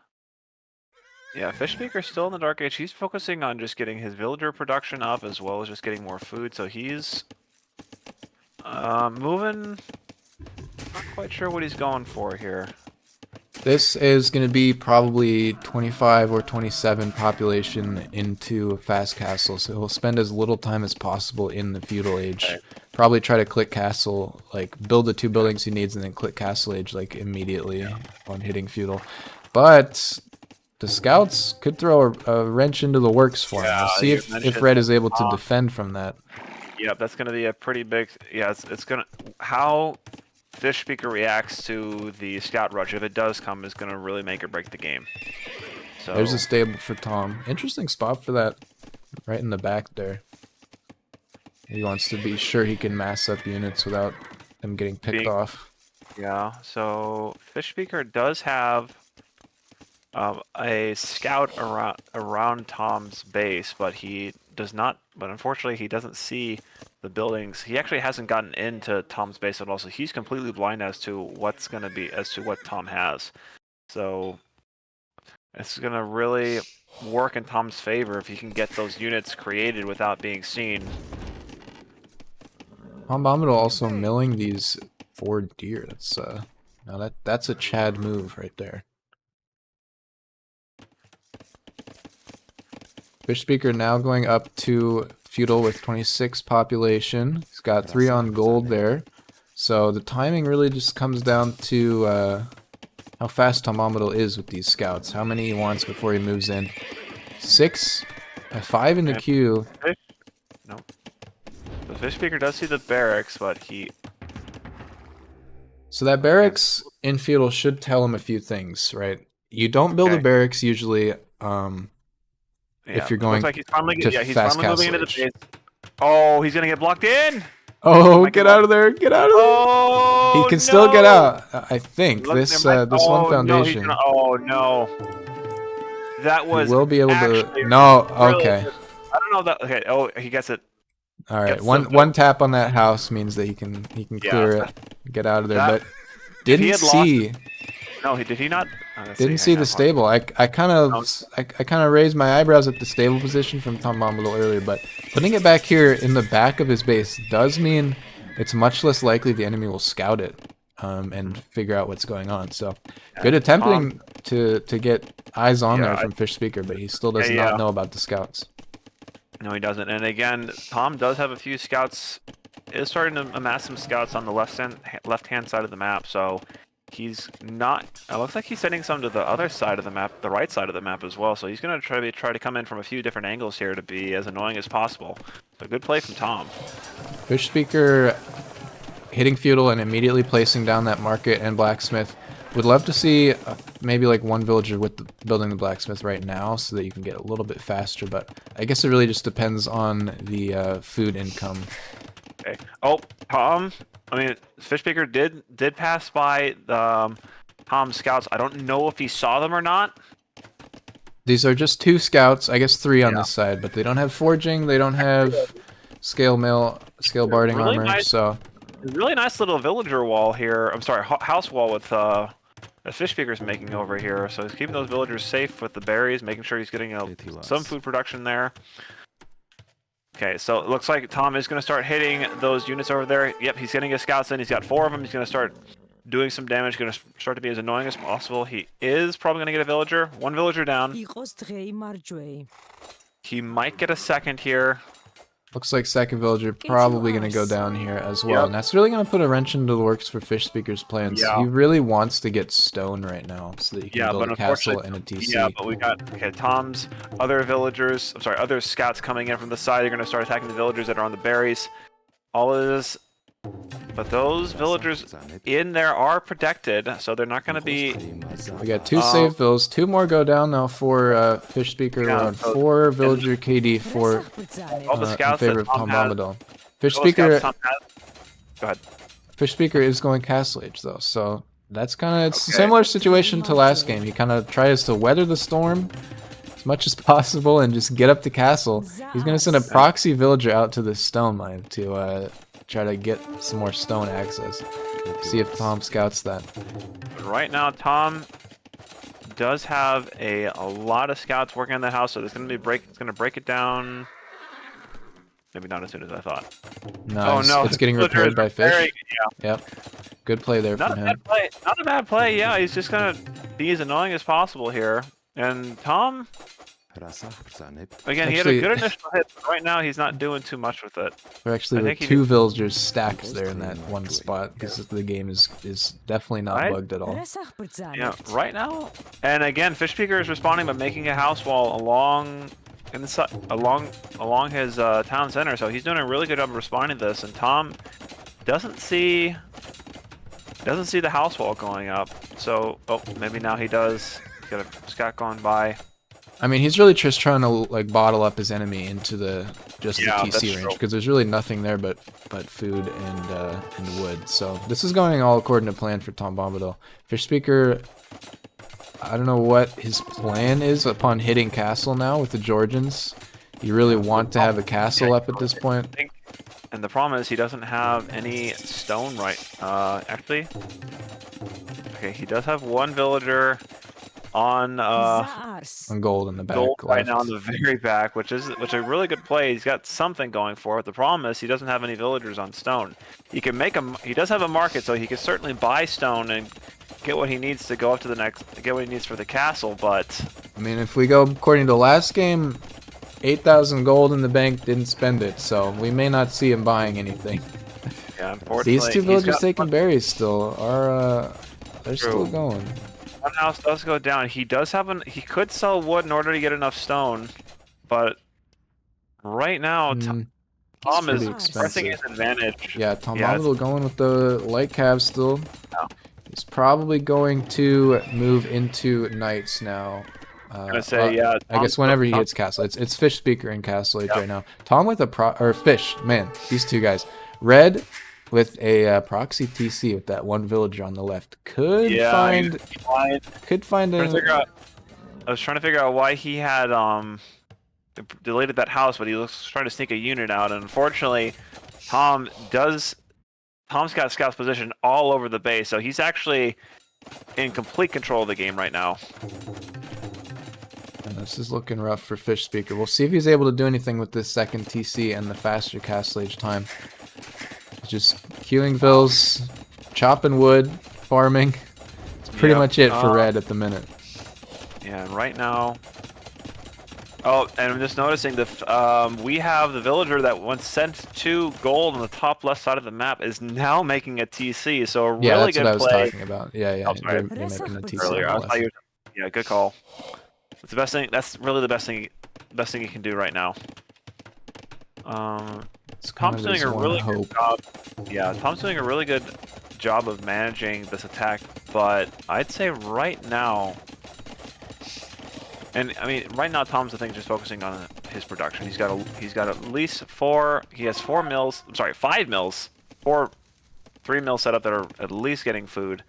B: Yeah, Fish Speaker's still in the Dark Age. He's focusing on just getting his villager production up as well as just getting more food, so he's moving... Not quite sure what he's going for here.
A: This is going to be probably 25 or 27 population into a fast castle, so he'll spend as little time as possible in the Feudal Age.
B: Okay.
A: Probably try to click castle, like build the 2 buildings he needs and then click castle age like immediately on hitting feudal. But the scouts could throw a wrench into the works for him. We'll see if Red is able to defend from that.
B: Yep, that's going to be a pretty big... Yeah, it's going to... How Fish Speaker reacts to the scout rush, if it does come, is going to really make or break the game. So
A: there's a stable for Tom. Interesting spot for that, right in the back there. He wants to be sure he can mass up units without them getting picked off.
B: Yeah, so Fish Speaker does have a scout around Tom's base, but he does not. But unfortunately, he doesn't see the buildings. He actually hasn't gotten into Tom's base at all, so he's completely blind as to what's going to be as to what Tom has. So it's going to really work in Tom's favor if he can get those units created without being seen.
A: TomBombadil also milling these 4 deer. That's that's a Chad move right there. Fish Speaker now going up to feudal with 26 population. He's got 3 on gold there. So the timing really just comes down to how fast TomBombadil is with these scouts. How many he wants before he moves in. 6, 5 in the queue.
B: No. The Fish Speaker does see the barracks, but he...
A: So that barracks in feudal should tell him a few things, right? You don't build a barracks usually if you're going
B: like he's finally,
A: to
B: he's
A: fast
B: finally moving
A: castle
B: into the
A: age.
B: base. Oh, he's gonna get blocked in!
A: Oh, get out of there! Get out of there!
B: Oh,
A: he can still get out, I think. This one foundation.
B: No, oh no! That was.
A: He will be able to.
B: Really
A: No, okay.
B: I don't know that. Okay. Oh, he gets it.
A: All right. One tap on that house means that he can clear it, get out of there. But Didn't
B: had
A: see.
B: No, did he not?
A: Didn't see the stable. I kind of raised my eyebrows at the stable position from TomBombadil earlier, but putting it back here in the back of his base does mean it's much less likely the enemy will scout it and figure out what's going on. So good attempting to get eyes on there from Fish Speaker, but he still does not know about the scouts.
B: No, he doesn't. And again, Tom does have a few scouts. Is starting to amass some scouts on the left-hand side of the map. So he's not. It looks like he's sending some to the other side of the map, the right side of the map as well. So he's going to try to come in from a few different angles here to be as annoying as possible. So good play from Tom.
A: Fish Speaker hitting feudal and immediately placing down that market and blacksmith. Would love to see maybe like one villager with building the blacksmith right now so that you can get a little bit faster, but I guess it really just depends on the food income.
B: Okay. Oh, Tom. I mean, Fish Speaker did pass by the Tom scouts. I don't know if he saw them or not.
A: These are just 2 scouts, I guess 3 on this side, but they don't have forging, they don't have scale barding
B: really
A: armor, so...
B: Really nice little villager wall here. I'm sorry, house wall with the Fish Speaker's making over here. So he's keeping those villagers safe with the berries, making sure he's getting some food production there. Okay, so it looks like Tom is going to start hitting those units over there. Yep, he's getting his scouts in. He's got 4 of them. He's going to start doing some damage. Going to start to be as annoying as possible. He is probably going to get a villager. 1 villager down. He might get a second here.
A: Looks like second villager probably going to go down here as well. And that's really going to put a wrench into the works for Fish Speaker's plans. He really wants to get stone right now so that he can build a castle and a TC.
B: Yeah, but we got Tom's other villagers, I'm sorry, other scouts coming in from the side. They're going to start attacking the villagers that are on the berries. All of this. But those villagers in there are protected, so they're not going to be...
A: We got 2 save vills. 2 more go down now for Fish Speaker. We're on 4 villager KD for
B: all the scouts
A: in favor of TomBombadil. Fish Speaker...
B: Go ahead.
A: Fish Speaker is going Castle Age though, so that's kind of... It's a similar situation to last game. He kind of tries to weather the storm as much as possible and just get up to castle. He's going to send a proxy villager out to the stone mine to... try to get some more stone access. See if Tom scouts that.
B: Right now, Tom does have a lot of scouts working on the house, so it's going to break it down. Maybe not as soon as I thought.
A: No, it's getting repaired by Fish. Yep. Good play there from him.
B: Not a bad play. Yeah, he's just going to be as annoying as possible here. And Tom, again, he had a good initial hit, but right now he's not doing too much with it.
A: There actually were 2 villagers stacked there in that one spot because the game is definitly not bugged at all.
B: Yeah, right now. And again, Fish Speaker is responding by making a house wall along his town center, so he's doing a really good job of responding to this. And Tom doesn't see the house wall going up. So, oh, maybe now he does. He's got a scout going by.
A: I mean, he's really just trying to like bottle up his enemy into the TC range because there's really nothing there but food and wood. So this is going all according to plan for TomBombadil. Fish Speaker, I don't know what his plan is upon hitting castle now with the Georgians. You really want to have a castle up at this point.
B: And the problem is he doesn't have any stone actually. Okay, he does have 1 villager on
A: gold in the back,
B: gold right now on the very back, which is a really good play. He's got something going for it. The problem is he doesn't have any villagers on stone. He can make he does have a market, so he can certainly buy stone and get what he needs to go up to the next, get what he needs for the castle. But
A: I mean, if we go according to last game, 8,000 gold in the bank, didn't spend it, so we may not see him buying anything.
B: Yeah, unfortunately,
A: these 2 villagers taking berries still are they're still going.
B: One house does go down. He does have he could sell wood in order to get enough stone, but right now Tom is pressing his advantage.
A: Yeah, TomBombadil going with the light calves still. He's probably going to move into knights now.
B: I'm gonna say
A: I guess whenever he hits castle, it's Fish Speaker in Castle Age right now. Tom with a Fish, man, these 2 guys. Red with a proxy TC with that 1 villager on the left could find
B: I was trying to figure out why he had deleted that house, but he was trying to sneak a unit out, and unfortunately Tom does Tom's got scouts positioned all over the base, so he's actually in complete control of the game right now.
A: And this is looking rough for Fish Speaker. We'll see if he's able to do anything with this second TC and the faster castle age time. Just queuing vills, chopping wood, farming. It's pretty much it for red at the minute.
B: Yeah, and right now. Oh, and I'm just noticing we have the villager that once sent 2 gold on the top left side of the map is now making a TC. So a
A: Yeah,
B: really
A: that's
B: good
A: what I was
B: play.
A: talking about. Yeah,
B: Oh, sorry.
A: they're making a TC.
B: Earlier, yeah, good call. It's the best thing. That's really the best thing you can do right now. Tom's doing a really good job. Yeah, Tom's doing a really good job of managing this attack, but I'd say right now. And I mean, right now Tom's just focusing on his production. He's got at least 4. He has 4 mills. I'm sorry, 5 mills. 3 mills set up that are at least getting food.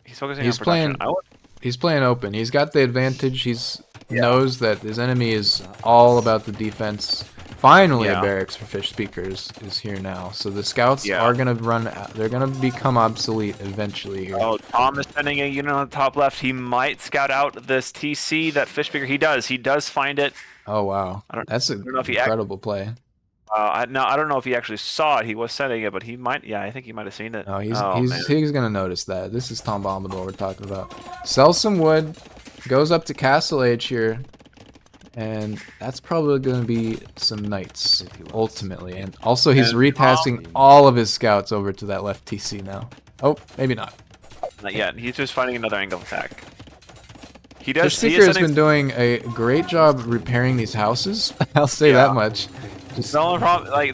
B: He's focusing on production.
A: He's playing open. He's got the advantage. He knows that his enemy is all about the defense. Finally, a barracks for Fish Speakers is here now. So the scouts are gonna run. They're gonna become obsolete eventually here.
B: Oh, Tom is sending a unit on the top left. He might scout out this TC that Fish Speaker. He does. He does find it.
A: Oh wow, that's an incredible play.
B: I don't know if he actually saw it. He was sending it, but he might. Yeah, I think he might have seen it.
A: Oh, he's gonna notice that. This is TomBombadil we're talking about. Sell some wood. Goes up to Castle Age here. And that's probably going to be some knights, ultimately. And also, he's repassing all of his scouts over to that left TC now. Oh, maybe not.
B: Not yet. He's just finding another angle attack. He does.
A: Fish Speaker has been doing a great job repairing these houses. I'll say that much.
B: Just the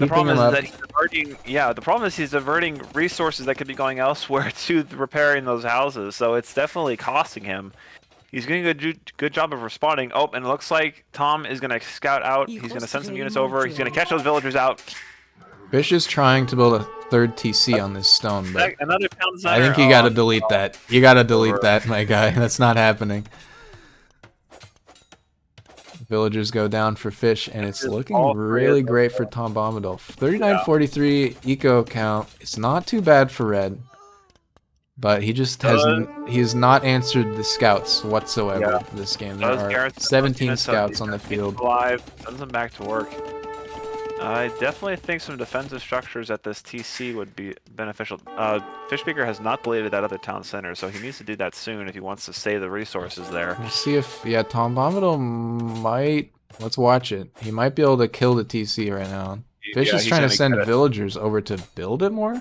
B: problem is that he's diverting. Yeah, the problem is he's diverting resources that could be going elsewhere to repairing those houses. So it's definitely costing him. He's doing a good job of responding. Oh, and it looks like Tom is going to scout out. He's going to send some units over. He's going to catch those villagers out.
A: Fish is trying to build a 3rd TC on this stone, but
B: another town center.
A: I think you got to delete that. You got to delete that, my guy. That's not happening. Villagers go down for Fish, and it's looking really great for TomBombadil. 3943 eco count. It's not too bad for red. But he just has not answered the scouts whatsoever this game. There are 17 scouts on the field.
B: Sends them back to work. I definitely think some defensive structures at this TC would be beneficial. Fish Speaker has not deleted that other town center, so he needs to do that soon if he wants to save the resources there.
A: We'll see if TomBombadil might. Let's watch it. He might be able to kill the TC right now. Fish is trying to send villagers over to build it more.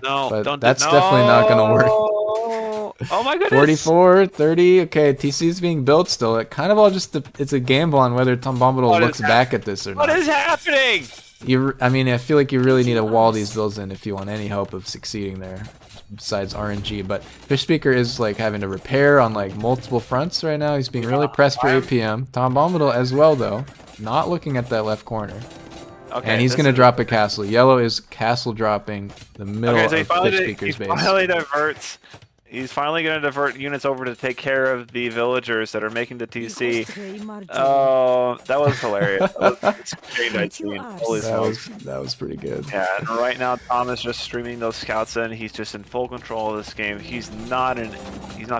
B: No,
A: but that's definitely not gonna work.
B: Oh my goodness!
A: 44, 30. Okay, TC is being built still. It kind of all it's a gamble on whether TomBombadil looks back at this or not.
B: What is happening?
A: I mean, I feel like you really need to wall these builds in if you want any hope of succeeding there, besides RNG. But Fish Speaker is like having to repair on like multiple fronts right now. He's being really pressed for APM. TomBombadil as well though, not looking at that left corner. Okay, and he's going to drop a castle. Yellow is castle dropping the middle of Fish Speaker's base.
B: He's finally going to divert units over to take care of the villagers that are making the TC. Oh, that was hilarious.
A: That was pretty good.
B: Yeah, and right now Tom is just streaming those scouts in. He's just in full control of this game. He's not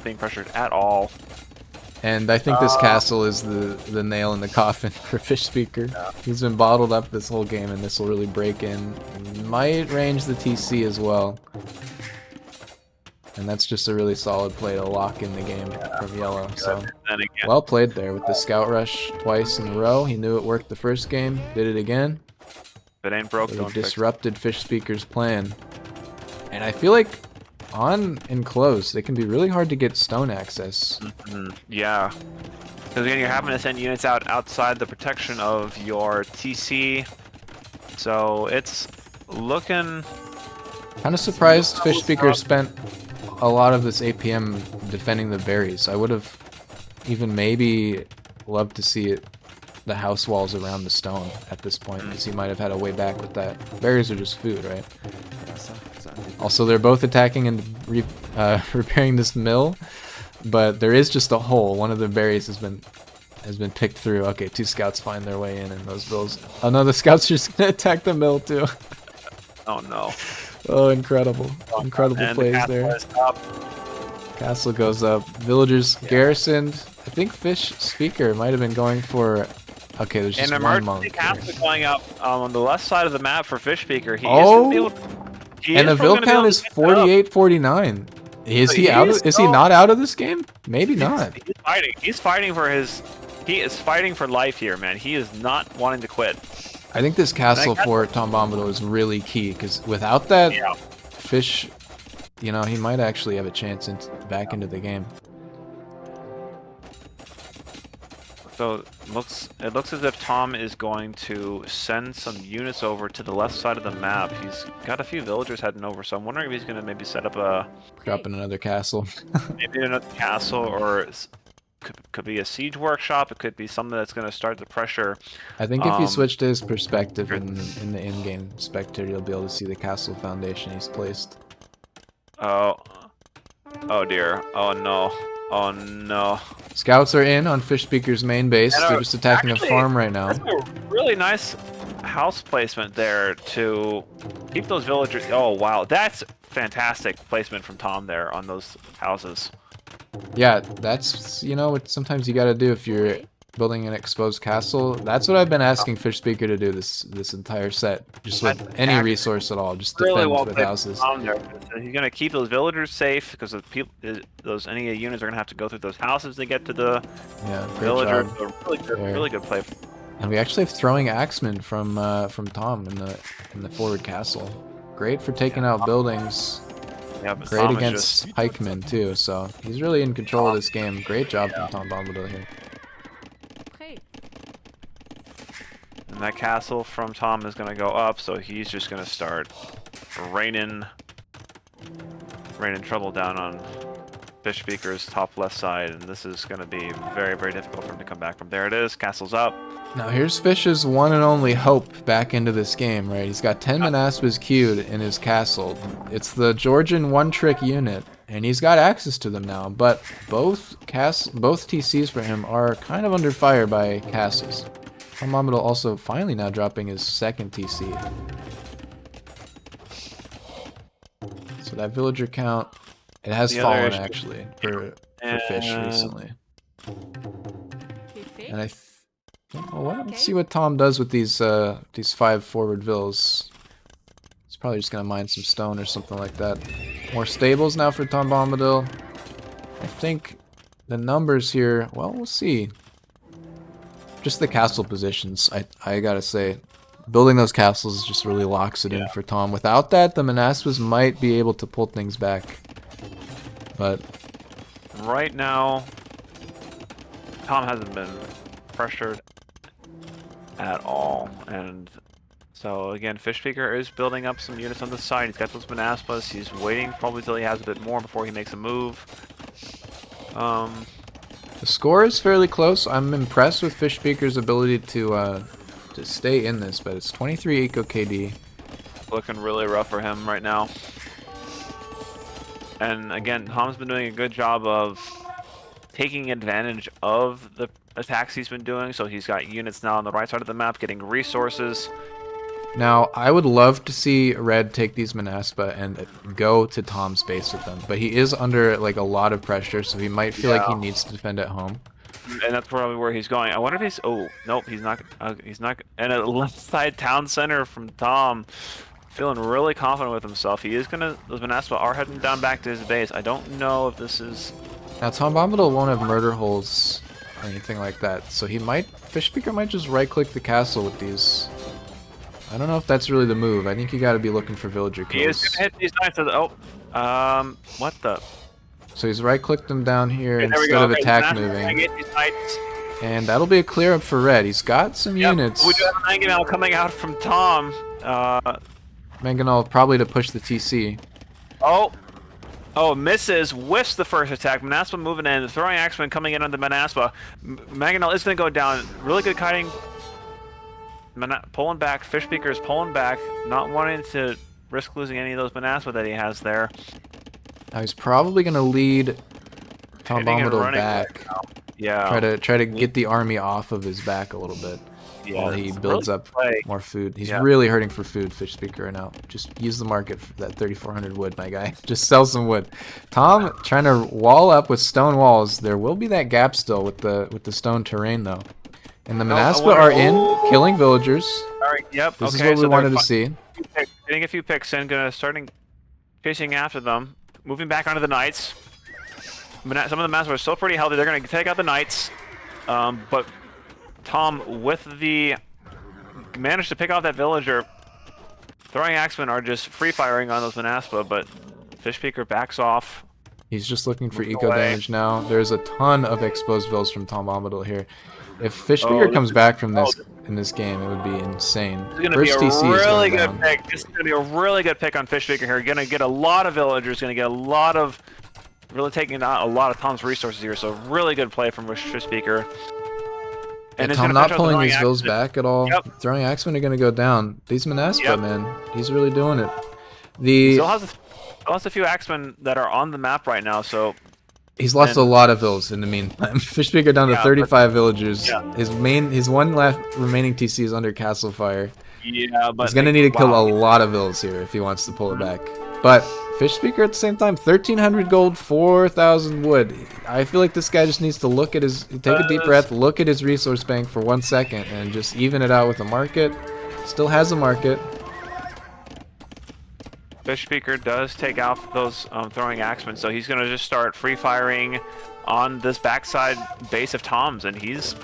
B: being pressured at all.
A: And I think this castle is the nail in the coffin for Fish Speaker. Yeah. He's been bottled up this whole game, and this will really break in. Might range the TC as well. And that's just a really solid play to lock in the game from Yellow. So well played there with the scout rush twice in a row. He knew it worked the first game, did it again.
B: If it ain't broke, don't
A: disrupted Fish Speaker's plan. And I feel like on enclosed, it can be really hard to get stone access.
B: Yeah, because again, you're having to send units outside the protection of your TC, so it's looking
A: kind of surprised Fish Speaker spent a lot of this APM defending the berries. I would have even maybe loved to see the house walls around the stone at this point, because he might have had a way back with that. Berries are just food, right? Also, they're both attacking and repairing this mill, but there is just a hole. One of the berries has been picked through. Okay, 2 scouts find their way in those bills. Oh no, the scouts are just gonna attack the mill too.
B: Oh no.
A: Oh, incredible. Incredible
B: And the
A: plays
B: castle
A: there.
B: is up.
A: Castle goes up. Villagers garrisoned. I think Fish Speaker might have been going for... Okay, there's just
B: An
A: one
B: emergency
A: monk
B: castle
A: here.
B: going up on the left side of the map for Fish Speaker. He is
A: Oh!
B: gonna be able. He
A: And
B: is
A: the
B: probably
A: Vil
B: gonna be
A: count
B: able
A: is
B: to get it up.
A: 48-49. Is
B: So
A: he out?
B: is
A: Is he
B: still-
A: not out of this game? Maybe not.
B: He's fighting. He's fighting for his. He is fighting for life here, man. He is not wanting to quit.
A: I think this castle
B: got-
A: for TomBombadil is really key, because without that
B: Yeah.
A: Fish, you know, he might actually have a chance back into the game.
B: So it looks as if Tom is going to send some units over to the left side of the map. He's got a few villagers heading over, so I'm wondering if he's gonna maybe set up
A: Drop in another castle.
B: maybe another castle, or could be a siege workshop. It could be something that's gonna start the pressure.
A: I think if you
B: Um,
A: switch to his perspective in the in-game spectator, you'll be able to see the castle foundation he's placed.
B: Oh dear. Oh no. Oh no.
A: Scouts are in on Fish Speaker's main base.
B: And,
A: They're just attacking
B: actually,
A: a farm right now.
B: That's a really nice house placement there to keep those villagers. Oh wow, that's fantastic placement from Tom there on those houses.
A: Yeah, that's, you know, what sometimes you gotta do if you're building an exposed castle. That's what I've been asking Fish Speaker to do this entire set. Just with
B: That's
A: any
B: actually
A: resource at all. Just
B: Really
A: defend
B: well
A: with
B: played
A: houses.
B: Tom there. So he's gonna keep those villagers safe because the people, those any units are gonna have to go through those houses to get to the
A: Yeah, great
B: villagers.
A: job.
B: So
A: there.
B: really good play.
A: And we actually have throwing axemen from Tom in the forward castle. Great for taking out buildings.
B: Yeah, but
A: Great
B: Tom is
A: against
B: just
A: pikemen too. So he's really in control of this game. Great job from TomBombadil here.
B: and that castle from Tom is gonna go up, so he's just gonna start raining trouble down on Fish Speaker's top left side, and this is gonna be very, very difficult for him to come back from. There it is, castle's up.
A: Now here's Fish's one and only hope back into this game, right? He's got 10 Manaspas queued in his castle. It's the Georgian one-trick unit, and he's got access to them now, but both TCs for him are kind of under fire by castles. TomBombadil also finally now dropping his second TC. So that villager count, it has
B: The other
A: fallen
B: issue-
A: actually for Fish
B: And-
A: recently. And well, let's see what Tom does with these 5 forward vills. He's probably just gonna mine some stone or something like that. More stables now for TomBombadil. I think the numbers here, well, we'll see. Just the castle positions, I gotta say. Building those castles just really locks it in for Tom. Without that, the Manaspas might be able to pull things back. But
B: Right now, Tom hasn't been pressured at all, and so again, Fish Speaker is building up some units on the side. He's got those Manaspas. He's waiting probably till he has a bit more before he makes a move.
A: the score is fairly close. I'm impressed with Fish Speaker's ability to stay in this, but it's 23 Eco KD.
B: Looking really rough for him right now. And again, Tom's been doing a good job of taking advantage of the attacks he's been doing. So he's got units now on the right side of the map getting resources.
A: Now, I would love to see Red take these Manaspa and go to Tom's base with them, but he is under like a lot of pressure, so he might feel like he needs to defend at home.
B: And that's probably where he's going. I wonder if he's... Oh, nope, he's not. He's not. And a left side town center from Tom. Feeling really confident with himself. He is gonna... Those Manaspa are heading down back to his base. I don't know if this is...
A: Now, TomBombadil won't have murder holes or anything like that, so he might... Fish Speaker might just right-click the castle with these. I don't know if that's really the move. I think you gotta be looking for villager kills.
B: He is gonna hit these knights. What the...
A: So he's right-clicked them down here
B: Okay, there we
A: instead
B: go.
A: of
B: Okay,
A: attack
B: Manaspa
A: moving.
B: gonna get these knights.
A: And that'll be a clear up for Red. He's got some units.
B: We do have a Mangonel coming out from Tom.
A: Mangonel probably to push the TC.
B: Oh, misses, whiffs the first attack. Manaspa moving in, the throwing axeman coming in on the Manaspa. Mangonel is going to go down. Really good kiting. Pulling back. Fish Speaker is pulling back, not wanting to risk losing any of those Manaspa that he has there.
A: Now he's probably gonna lead
B: Hitting and
A: TomBombadil
B: running
A: back.
B: right now. Yeah.
A: Try to get the army off of his back a little bit. while he
B: it's a
A: builds
B: really
A: up
B: good play.
A: more food. He's
B: Yeah.
A: really hurting for food, Fish Speaker, right now. Just use the market for that 3,400 wood, my guy. Just sell some wood. Tom trying to wall up with stone walls. There will be that gap still with the stone terrain, though. And the Manaspa are in, killing villagers.
B: All right, yep.
A: This is
B: okay,
A: what we
B: so
A: wanted to see.
B: getting a few picks in, starting chasing after them, moving back onto the knights. Some of the Manaspa are still pretty healthy. They're going to take out the knights, but Tom with the managed to pick off that villager. Throwing axemen are just free firing on those Manaspa, but Fishpeaker backs off.
A: He's just looking for eco damage now. There's a ton of exposed vills from TomBombadil here. If Fishpeaker comes back from this in this game, it would be insane.
B: This is going to be a really good pick. This is going to be a really good pick on Fishpeaker here. Going to get a lot of villagers. Going to get a lot of really taking out a lot of Tom's resources here. So really good play from Fishpeaker.
A: And Tom not pulling these vills back at all. Yep. Throwing axemen are going to go down. These Manaspa, man, he's really doing it.
B: He still has a few axemen that are on the map right now, so
A: he's lost a lot of vills in the meantime. Fishpeaker down to 35 villagers.
B: Yeah.
A: His one last remaining TC is under castle fire.
B: Yeah, but
A: he's going to need to kill a lot of vills here if he wants to pull it back. But Fishpeaker at the same time, 1,300 gold, 4,000 wood. I feel like this guy just needs to look at his, take a deep breath, look at his resource bank for 1 second, and just even it out with a market. Still has a market.
B: Fishpeaker does take out those throwing axemen, so he's going to just start free firing on this backside base of Tom's, and he's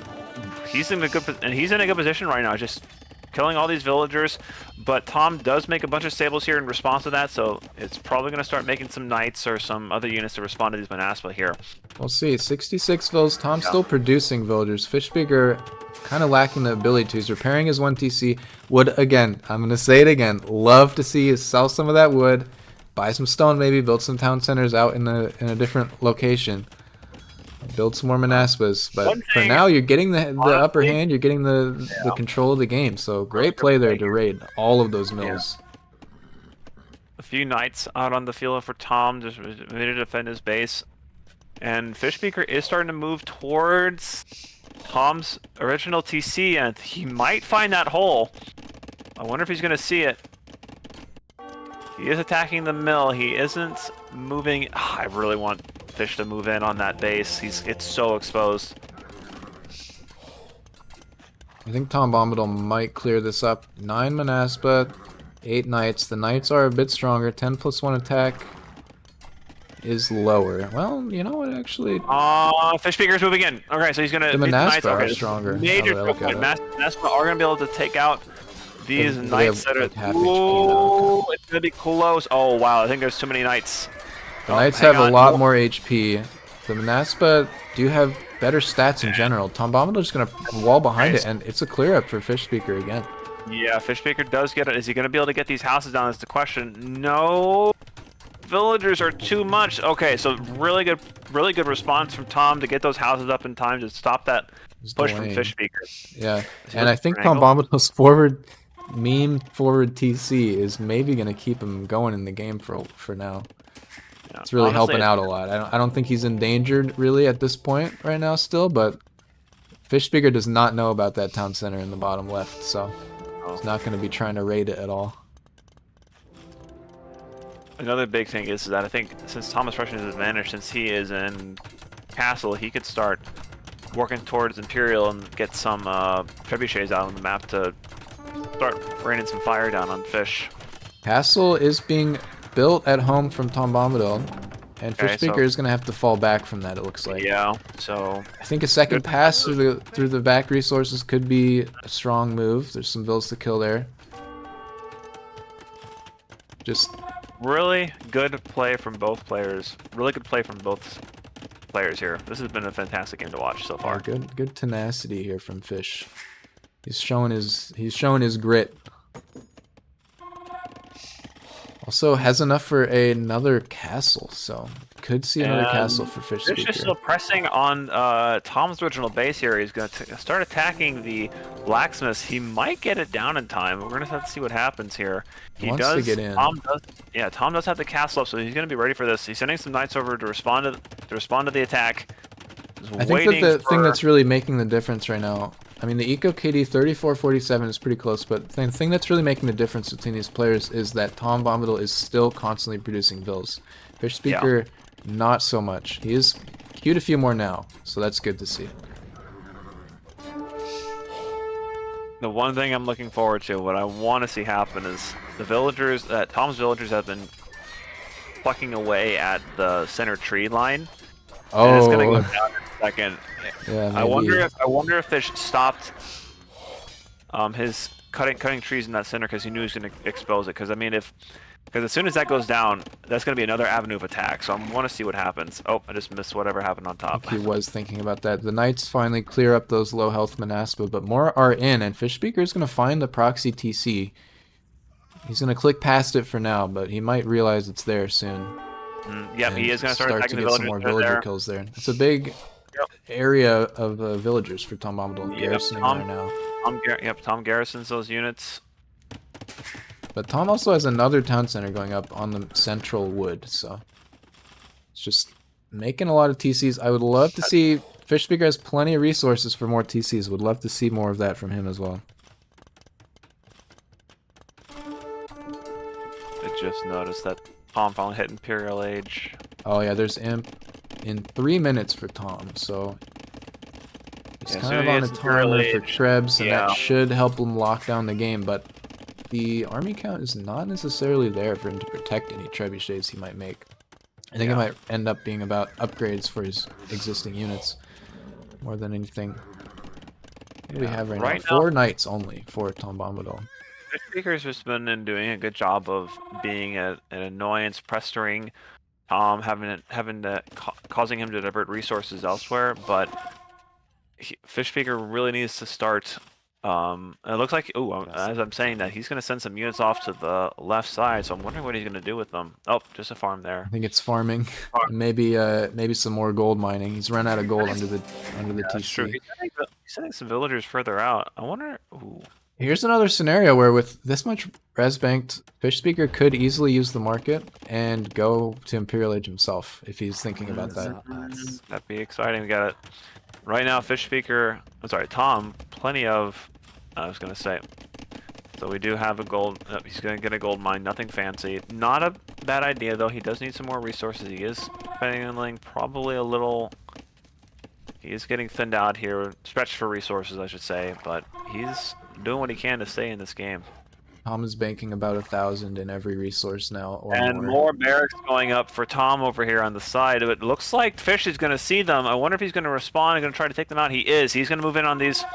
B: in a good position right now, just killing all these villagers. But Tom does make a bunch of stables here in response to that, so it's probably going to start making some knights or some other units to respond to these Manaspa here.
A: We'll see. 66 vills. Tom's still producing villagers. Fishpeaker kind of lacking the ability to. He's repairing his 1 TC. Wood, again, I'm going to say it again. Love to see you sell some of that wood, buy some stone maybe, build some town centers out in a different location. Build some more Manaspas, but for now you're getting the upper hand. You're getting the control of the game. So great play there to raid all of those mills.
B: A few knights out on the field for Tom, just ready to defend his base. And Fishpeaker is starting to move towards Tom's original TC, and he might find that hole. I wonder if he's going to see it. He is attacking the mill. He isn't moving. I really want Fish to move in on that base. It's so exposed.
A: I think TomBombadil might clear this up. 9 Manaspa, 8 knights. The knights are a bit stronger. 10+1 attack is lower. Well, you know what, actually...
B: Fishpeaker's moving in. Okay, so he's going to...
A: The Manaspa are stronger.
B: Major Manaspa are going to be able to take out these knights that are...
A: Like half HP now.
B: It's going to be close. Oh, wow, I think there's too many knights.
A: The knights have a lot more HP. The Manaspa do have better stats in general. TomBombadil is going to wall behind it, and it's a clear up for Fishpeaker again.
B: Yeah, Fishpeaker does get it. Is he going to be able to get these houses down? That's the question. No, villagers are too much. Okay, so really good response from Tom to get those houses up in time to stop that push from Fishpeaker.
A: Yeah, and I think TomBombadil's forward TC is maybe going to keep him going in the game for now. It's really helping out a lot. I don't think he's endangered really at this point right now still, but Fishpeaker does not know about that town center in the bottom left, so he's not going to be trying to raid it at all.
B: Another big thing is that I think since Thomas Russian is advantage, since he is in Castle, he could start working towards Imperial and get some trebuchets out on the map to start raining some fire down on Fish.
A: Castle is being built at home from TomBombadil, and Fishpeaker is going to have to fall back from that, it looks like.
B: Yeah, so...
A: I think a second pass through the back resources could be a strong move. There's some vills to kill there. Just...
B: really good play from both players. Really good play from both players here. This has been a fantastic game to watch so far.
A: Yeah, good tenacity here from Fish. He's showing his grit. Also has enough for another castle, so could see another castle for Fishpeaker.
B: Fish is still pressing on Tom's original base here. He's going to start attacking the blacksmiths. He might get it down in time. We're going to have to see what happens here.
A: He wants to get in.
B: Tom does have the castle up, so he's going to be ready for this. He's sending some knights over to respond to the attack.
A: I think that the thing that's really making the difference right now, I mean, the Eco KD 34-47 is pretty close, but the thing that's really making the difference between these players is that TomBombadil is still constantly producing vills. Fish Speaker, not so much. He is queued a few more now, so that's good to see.
B: The one thing I'm looking forward to, what I want to see happen, is the villagers, Tom's villagers have been plucking away at the center tree line.
A: Oh,
B: and it's gonna go down in a second.
A: Yeah, maybe.
B: I wonder if Fish stopped his cutting trees in that center because he knew he was gonna expose it. Because as soon as that goes down, that's gonna be another avenue of attack. So I want to see what happens. Oh, I just missed whatever happened on top.
A: He was thinking about that. The Knights finally clear up those low health Manaspa, but more are in, and Fish Speaker is going to find the proxy TC. He's going to click past it for now, but he might realize it's there soon.
B: Yep, he is going to start attacking
A: to
B: the
A: get some more villager kills there. It's a big area of villagers for TomBombadil garrisoning there now.
B: Tom garrisons those units.
A: But Tom also has another town center going up on the central wood, so it's just making a lot of TCs. I would love to see... Fish Speaker has plenty of resources for more TCs. Would love to see more of that from him as well.
B: I just noticed that Tom finally hit Imperial Age.
A: Oh yeah, there's Imp in 3 minutes for Tom, so he's kind of on a timer for Trebs, and that should help him lock down the game, but the army count is not necessarily there for him to protect any trebuchets he might make. I think it might end up being about upgrades for his existing units more than anything. What do we have right now? 4 knights only for TomBombadil.
B: Fish Speaker's just been doing a good job of being an annoyance, pestering Tom, causing him to divert resources elsewhere. But Fish Speaker really needs to start. It looks like, as I'm saying that, he's going to send some units off to the left side, so I'm wondering what he's going to do with them. Oh, just a farm there.
A: I think it's farming. Maybe some more gold mining. He's run out of gold under the TC.
B: That's true. He's sending some villagers further out. I wonder... Ooh.
A: Here's another scenario where with this much res banked, Fish Speaker could easily use the market and go to Imperial Age himself if he's thinking about that.
B: That'd be exciting. We got it. Right now, Tom, plenty of... I was going to say. So we do have a gold... he's going to get a gold mine. Nothing fancy. Not a bad idea, though. He does need some more resources. He is spending probably a little... He is getting thinned out here. Stretched for resources, I should say. But he's doing what he can to stay in this game.
A: Tom is banking about 1,000 in every resource now. Or
B: and more barracks going up for Tom over here on the side. It looks like Fish is going to see them. I wonder if he's going to respond and going to try to take them out. He is. He's going to move in on these...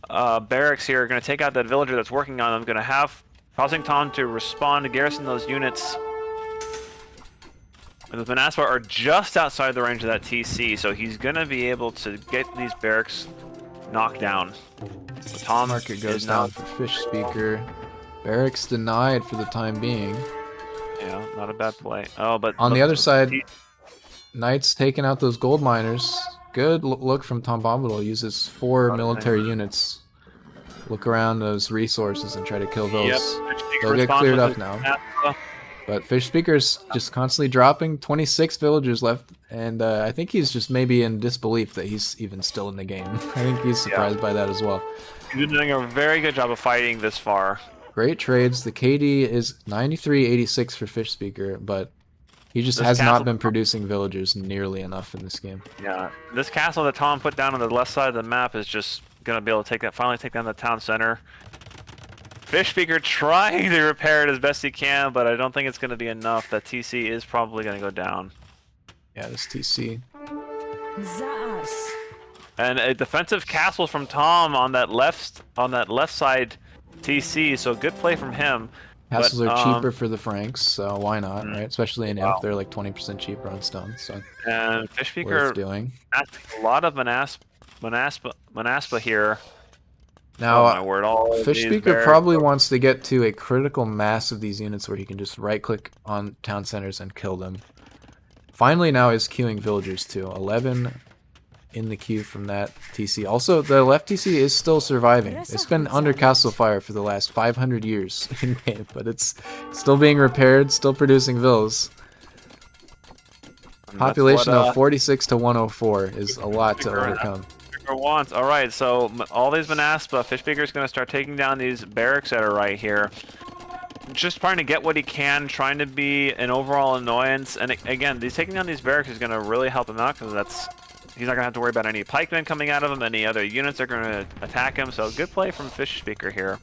B: barracks here are going to take out that villager that's working on them. Causing Tom to respond to garrison those units. And the Manaspa are just outside the range of that TC, so he's going to be able to get these barracks knocked down. So Tom
A: market goes down for Fish Speaker. Barracks denied for the time being.
B: Yeah, not a bad play. Oh, but
A: on the other side, Knights taking out those gold miners. Good look from TomBombadil. Uses 4 military units. Look around those resources and try to kill those.
B: Yep.
A: They'll get cleared up now. But Fish Speaker's just constantly dropping. 26 villagers left, and I think he's just maybe in disbelief that he's even still in the game. I think he's surprised by that as well.
B: He's been doing a very good job of fighting this far.
A: Great trades. The KD is 93-86 for Fish Speaker, but he just has not been producing villagers nearly enough in this game.
B: Yeah, this castle that Tom put down on the left side of the map is just gonna be able to finally take down the town center. Fish Speaker trying to repair it as best he can, but I don't think it's gonna be enough. That TC is probably gonna go down.
A: Yeah, this TC.
B: And a defensive castle from Tom on that left side TC, so good play from him.
A: Castles are cheaper for the Franks, so why not, right? Especially in Imp, they're like 20% cheaper on stone. So
B: and Fish Speaker
A: doing
B: a lot of Manaspa here.
A: Now,
B: oh my word,
A: Fish Speaker probably wants to get to a critical mass of these units where he can just right-click on town centers and kill them. Finally, now is queuing villagers too. 11 in the queue from that TC. Also, the left TC is still surviving. It's been under castle fire for the last 500 years in game, but it's still being repaired, still producing vills. Population of 46 to 104 is a lot to overcome.
B: For once. All right, so all these Manaspa, Fishbeaker's going to start taking down these barracks that are right here. Just trying to get what he can, trying to be an overall annoyance. And again, he's taking down these barracks is going to really help him out because he's not going to have to worry about any pikemen coming out of him, any other units are going to attack him. So good play from Fishbeaker here.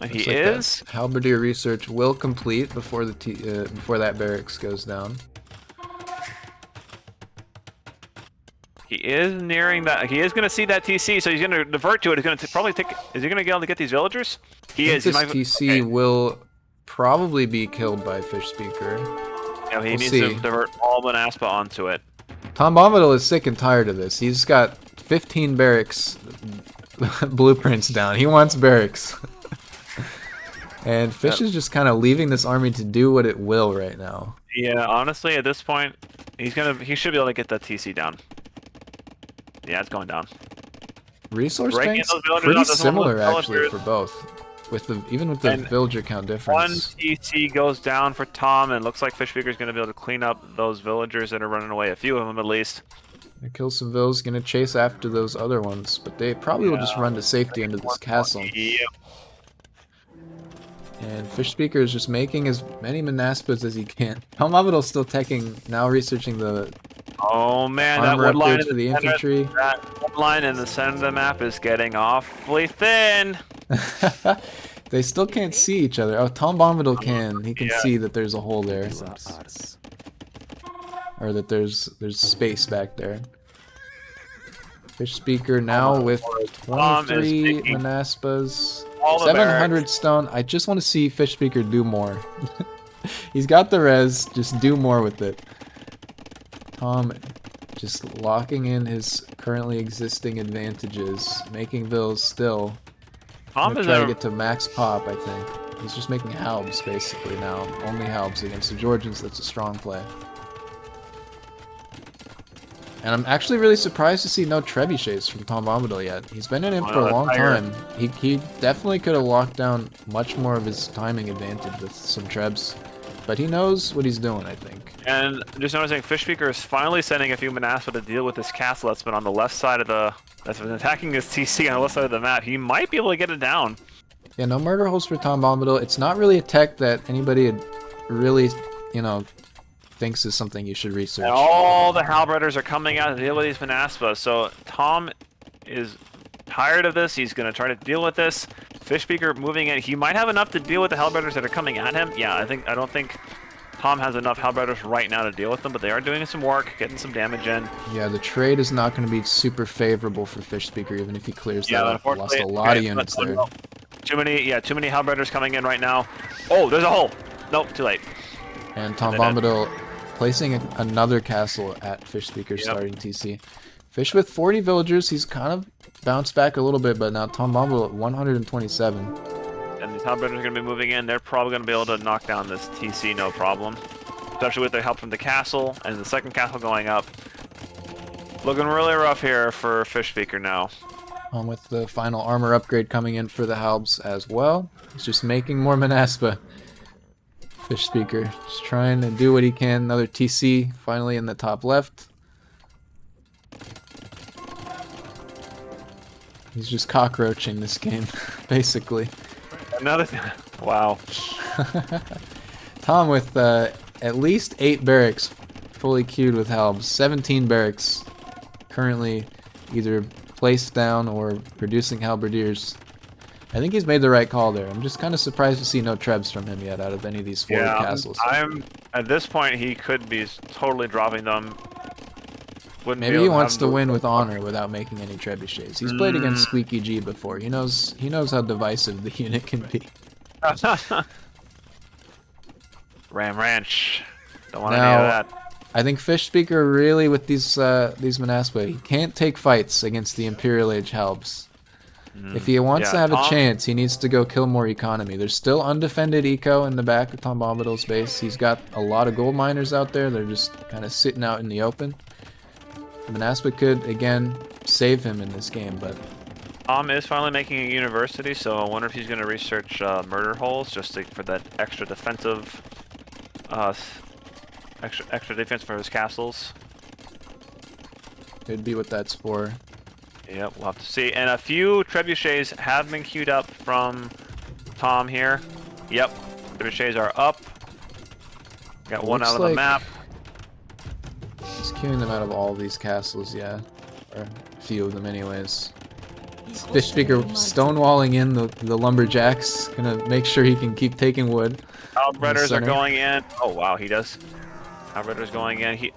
B: And he is.
A: Halberdier research will complete before before that barracks goes down.
B: He is nearing that. He is going to see that TC, so he's going to divert to it. He's going to probably take. Is he going to be able to get these villagers? He is.
A: This TC will probably be killed by Fishbeaker.
B: Yeah, he needs to divert all Manaspa onto it.
A: TomBombadil is sick and tired of this. He's got 15 barracks blueprints down. He wants barracks. And Fish is just kind of leaving this army to do what it will right now.
B: Yeah, honestly, at this point, he should be able to get that TC down. Yeah, it's going down.
A: Resource banks pretty similar actually for both, even with the villager count difference.
B: One TC goes down for Tom, and it looks like Fishbeaker is going to be able to clean up those villagers that are running away. A few of them, at least.
A: They kill some vills, gonna chase after those other ones, but they probably will just run to safety into this castle.
B: Yep.
A: And Fishbeaker is just making as many Manaspas as he can. TomBombadil's still now researching the
B: man,
A: armor
B: that wood line
A: upgrades for the infantry.
B: That wood line in the center of the map is getting awfully thin.
A: They still can't see each other. Oh, TomBombadil can. He can see that there's a hole there. Or that there's space back there. Fishbeaker now with 23 Manaspas. 700 stone. I just want to see Fishbeaker do more. He's got the res, just do more with it. Tom just locking in his currently existing advantages, making vills still. Tom is trying to get to max pop, I think. He's just making halbs basically now. Only halbs against the Georgians, that's a strong play. And I'm actually really surprised to see no trebuchets from TomBombadil yet. He's been in it for a long time. He definitely could have locked down much more of his timing advantage with some trebs. But he knows what he's doing, I think.
B: And just noticing, Fishbeaker is finally sending a few Manaspa to deal with this castle that's been on the left side of that's been attacking his TC on the left side of the map. He might be able to get it down.
A: Yeah, no murder holes for TomBombadil. It's not really a tech that anybody really, thinks is something you should research.
B: And all the halberders are coming out to deal with these Manaspa, so Tom is tired of this. He's going to try to deal with this. Fishbeaker moving in. He might have enough to deal with the halberders that are coming at him. Yeah, I don't think Tom has enough halberders right now to deal with them, but they are doing some work, getting some damage in.
A: Yeah, the trade is not going to be super favorable for Fishbeaker, even if he clears that up. He lost a lot of units there.
B: Too many halberders coming in right now. Oh, there's a hole. Nope, too late.
A: And TomBombadil placing another castle at Fishbeaker's starting TC. Fish with 40 villagers. He's kind of bounced back a little bit, but now TomBombadil at 127.
B: And these halberders are going to be moving in. They're probably going to be able to knock down this TC no problem. Especially with the help from the castle and the second castle going up. Looking really rough here for Fishbeaker now.
A: With the final armor upgrade coming in for the halbs as well. He's just making more Manaspa. Fishbeaker just trying to do what he can. Another TC finally in the top left. He's just cockroaching this game, basically.
B: Another wow.
A: Tom with at least 8 barracks fully queued with halbs. 17 barracks currently either placed down or producing halberdiers. I think he's made the right call there. I'm just kind of surprised to see no trebs from him yet out of any of these 40 castles.
B: At this point, he could be totally dropping them.
A: Maybe he wants to win with honor without making any trebuchets. He's played against Squeaky G before. He knows how divisive the unit can be.
B: Ram Ranch. Don't want any of that.
A: I think Fishbeaker really with these Manaspa, he can't take fights against the Imperial Age halbs. If he wants to have a chance, he needs to go kill more economy. There's still undefended eco in the back of TomBombadil's base. He's got a lot of gold miners out there. They're just kind of sitting out in the open. Manaspa could, again, save him in this game, but...
B: Tom is finally making a university, so I wonder if he's going to research murder holes just for that extra defensive... extra defense for his castles.
A: Could be what that's for.
B: Yep, we'll have to see. And a few trebuchets have been queued up from Tom here. Yep, trebuchets are up. Got one
A: Looks
B: out of the
A: like
B: map.
A: He's queuing them out of all these castles, yeah. Or a few of them anyways. Fish speaker stonewalling in the lumberjacks. Gonna make sure he can keep taking wood.
B: Outriders are
A: center.
B: going in. Oh wow, he does. Outriders going in.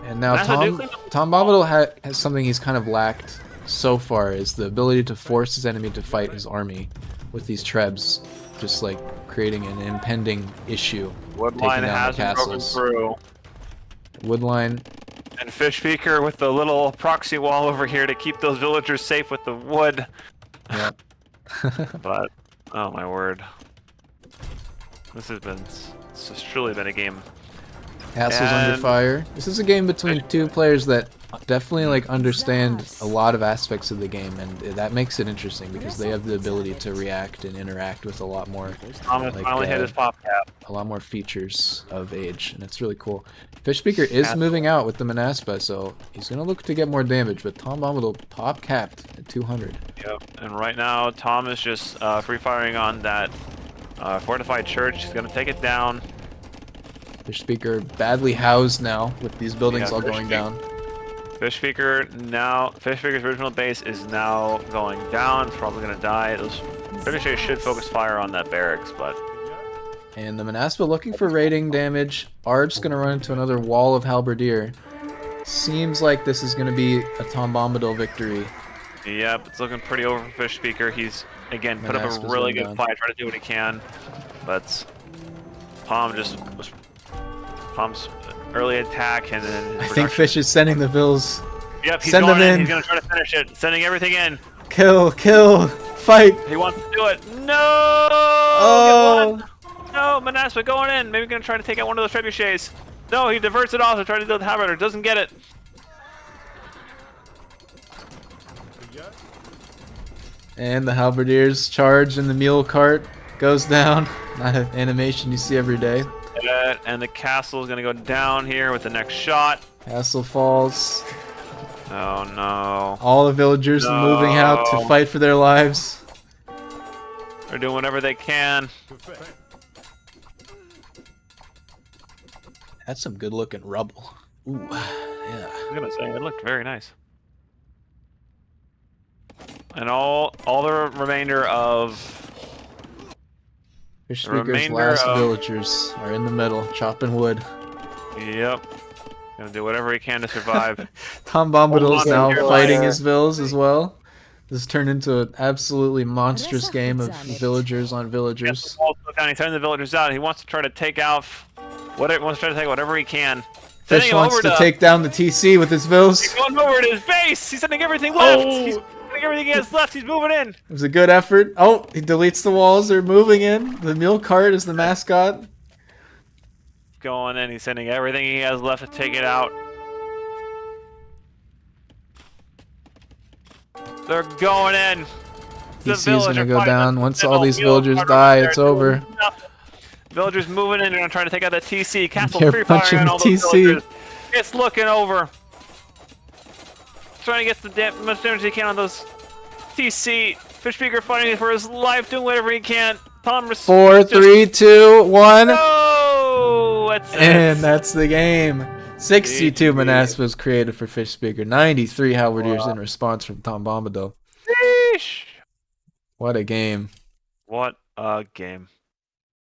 A: And now
B: That's a
A: Tom
B: nuclear-
A: Bombadil has something he's kind of lacked so far, is the ability to force his enemy to fight his army with these trebs, just like creating an impending issue.
B: Woodline has been broken through.
A: Woodline.
B: And Fish Speaker with the little proxy wall over here to keep those villagers safe with the wood.
A: Yeah.
B: But oh my word, this has truly been a game.
A: Castle's under fire. This is a game between two players that definitely like understand a lot of aspects of the game, and that makes it interesting because they have the ability to react and interact with a lot more,
B: Thomas finally hit his pop cap.
A: a lot more features of Age, and it's really cool. Fish Speaker is moving out with the Manaspa, so he's gonna look to get more damage, but Tom Bombadil pop capped at 200.
B: Yep. And right now Tom is just free firing on that fortified church. He's gonna take it down.
A: Fish Speaker badly housed now with these buildings
B: Yeah,
A: all
B: Fish
A: going
B: Speaker-
A: down.
B: Fish Speaker's original base is now going down. It's probably gonna die. Those trebuchets should focus fire on that barracks, but
A: And the Manaspa looking for raiding damage. Ard's gonna run into another wall of Halberdier. Seems like this is gonna be a Tom Bombadil victory.
B: yep, it's looking pretty over for Fish Speaker. He's again put up a
A: Manaspa's
B: really
A: going
B: good
A: down.
B: fight, trying to do what he can, but Tom's early attack and then his
A: I think
B: production-
A: Fish is sending the Vills.
B: Yep, he's
A: Send
B: going
A: them in.
B: He's gonna try to finish it, sending everything in.
A: Kill, kill, fight.
B: He wants to do it. No!
A: Oh,
B: Get one. No, Manaspa going in. Maybe gonna try to take out one of those trebuchets. No, he diverts it off to try to do the Halberdier. Doesn't get it.
A: and the Halberdiers charge, and the mule cart goes down. Not an animation you see every day.
B: And the castle is gonna go down here with the next shot.
A: Castle falls.
B: Oh no.
A: All the villagers moving out to
B: No.
A: fight for their lives.
B: They're doing whatever they can.
A: That's some good looking rubble. Ooh, yeah.
B: I'm gonna say it looked very nice. And all the remainder of
A: Fish
B: The
A: Speaker's
B: remainder
A: last
B: of-
A: villagers are in the middle, chopping wood.
B: yep, gonna do whatever he can to survive.
A: Tom Bombadil's
B: Hold on
A: now
B: to your
A: fighting
C: fire.
A: his vills as well. This has turned into an absolutely monstrous game of villagers on
B: Gets
A: villagers.
B: the walls put down, he's sending the villagers out. He wants to try to take out whatever he can. Sending
A: Fish
B: him
A: wants
B: over
A: to take down the TC with his vills.
B: He's going over to his base. He's sending everything left.
A: Oh.
B: He's sending everything he has left. He's moving in.
A: It was a good effort. Oh, he deletes the walls. They're moving in. The mule cart is the mascot.
B: Going in. He's sending everything he has left to take it out. They're going in. The
A: TC is
B: village
A: gonna
B: are
A: go
B: fighting
A: down.
B: the
A: Once
B: middle
A: all these
B: mule
A: villagers
B: cart
A: die,
B: over
A: it's
B: there
A: over.
B: doing nothing. Villagers moving in. They're gonna try to take out that TC. Castle
A: They're
B: free
A: punching
B: firing
A: the
B: on all those
A: TC.
B: villagers. It's looking over. Trying to get the much damage he can on those TC. Fish Speaker fighting for his life, doing whatever he can. Tom
A: 4, 3, 2, 1.
B: No! That's
A: And
B: it.
A: that's the game. 62
B: GG.
A: Manaspas created for Fish Speaker. 93 Halberdiers in response from Tom Bombadil.
B: Sheesh.
A: What a game.
B: What a game.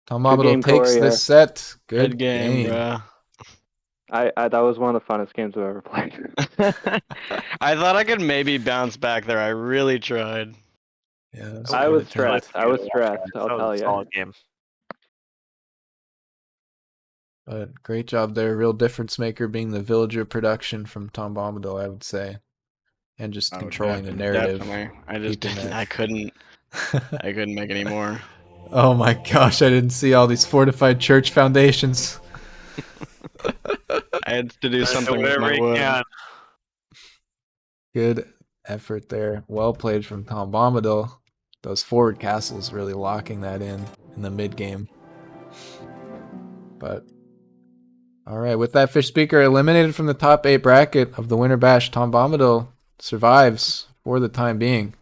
A: Tom
C: Good
A: Bombadil
C: game,
A: takes
C: Corey,
A: this set. Good
D: game,
A: game.
D: bruh.
C: I that was one of the funnest games I've ever played.
D: I thought I could maybe bounce back there. I really tried.
A: Yeah, that's
C: I
A: good
C: was
A: attempt.
C: stressed. I was stressed.
B: That
C: I'll
B: was
C: tell
B: a
C: you.
B: solid game.
A: But great job there. Real difference maker being the villager production from Tom Bombadil, I would say. And just
D: Oh,
A: controlling the narrative.
D: Definitely. I just
A: keeping
D: didn't.
A: that.
D: I couldn't make any more.
A: Oh my gosh, I didn't see all these fortified church foundations.
D: I had to do
B: Do
D: something with
B: whatever
D: my
B: he
D: wood.
B: can.
A: Good effort there. Well played from Tom Bombadil. Those forward castles really locking that in the mid game. But alright, with that Fish Speaker eliminated from the top 8 bracket of the Winter Bash, Tom Bombadil survives. for the time being.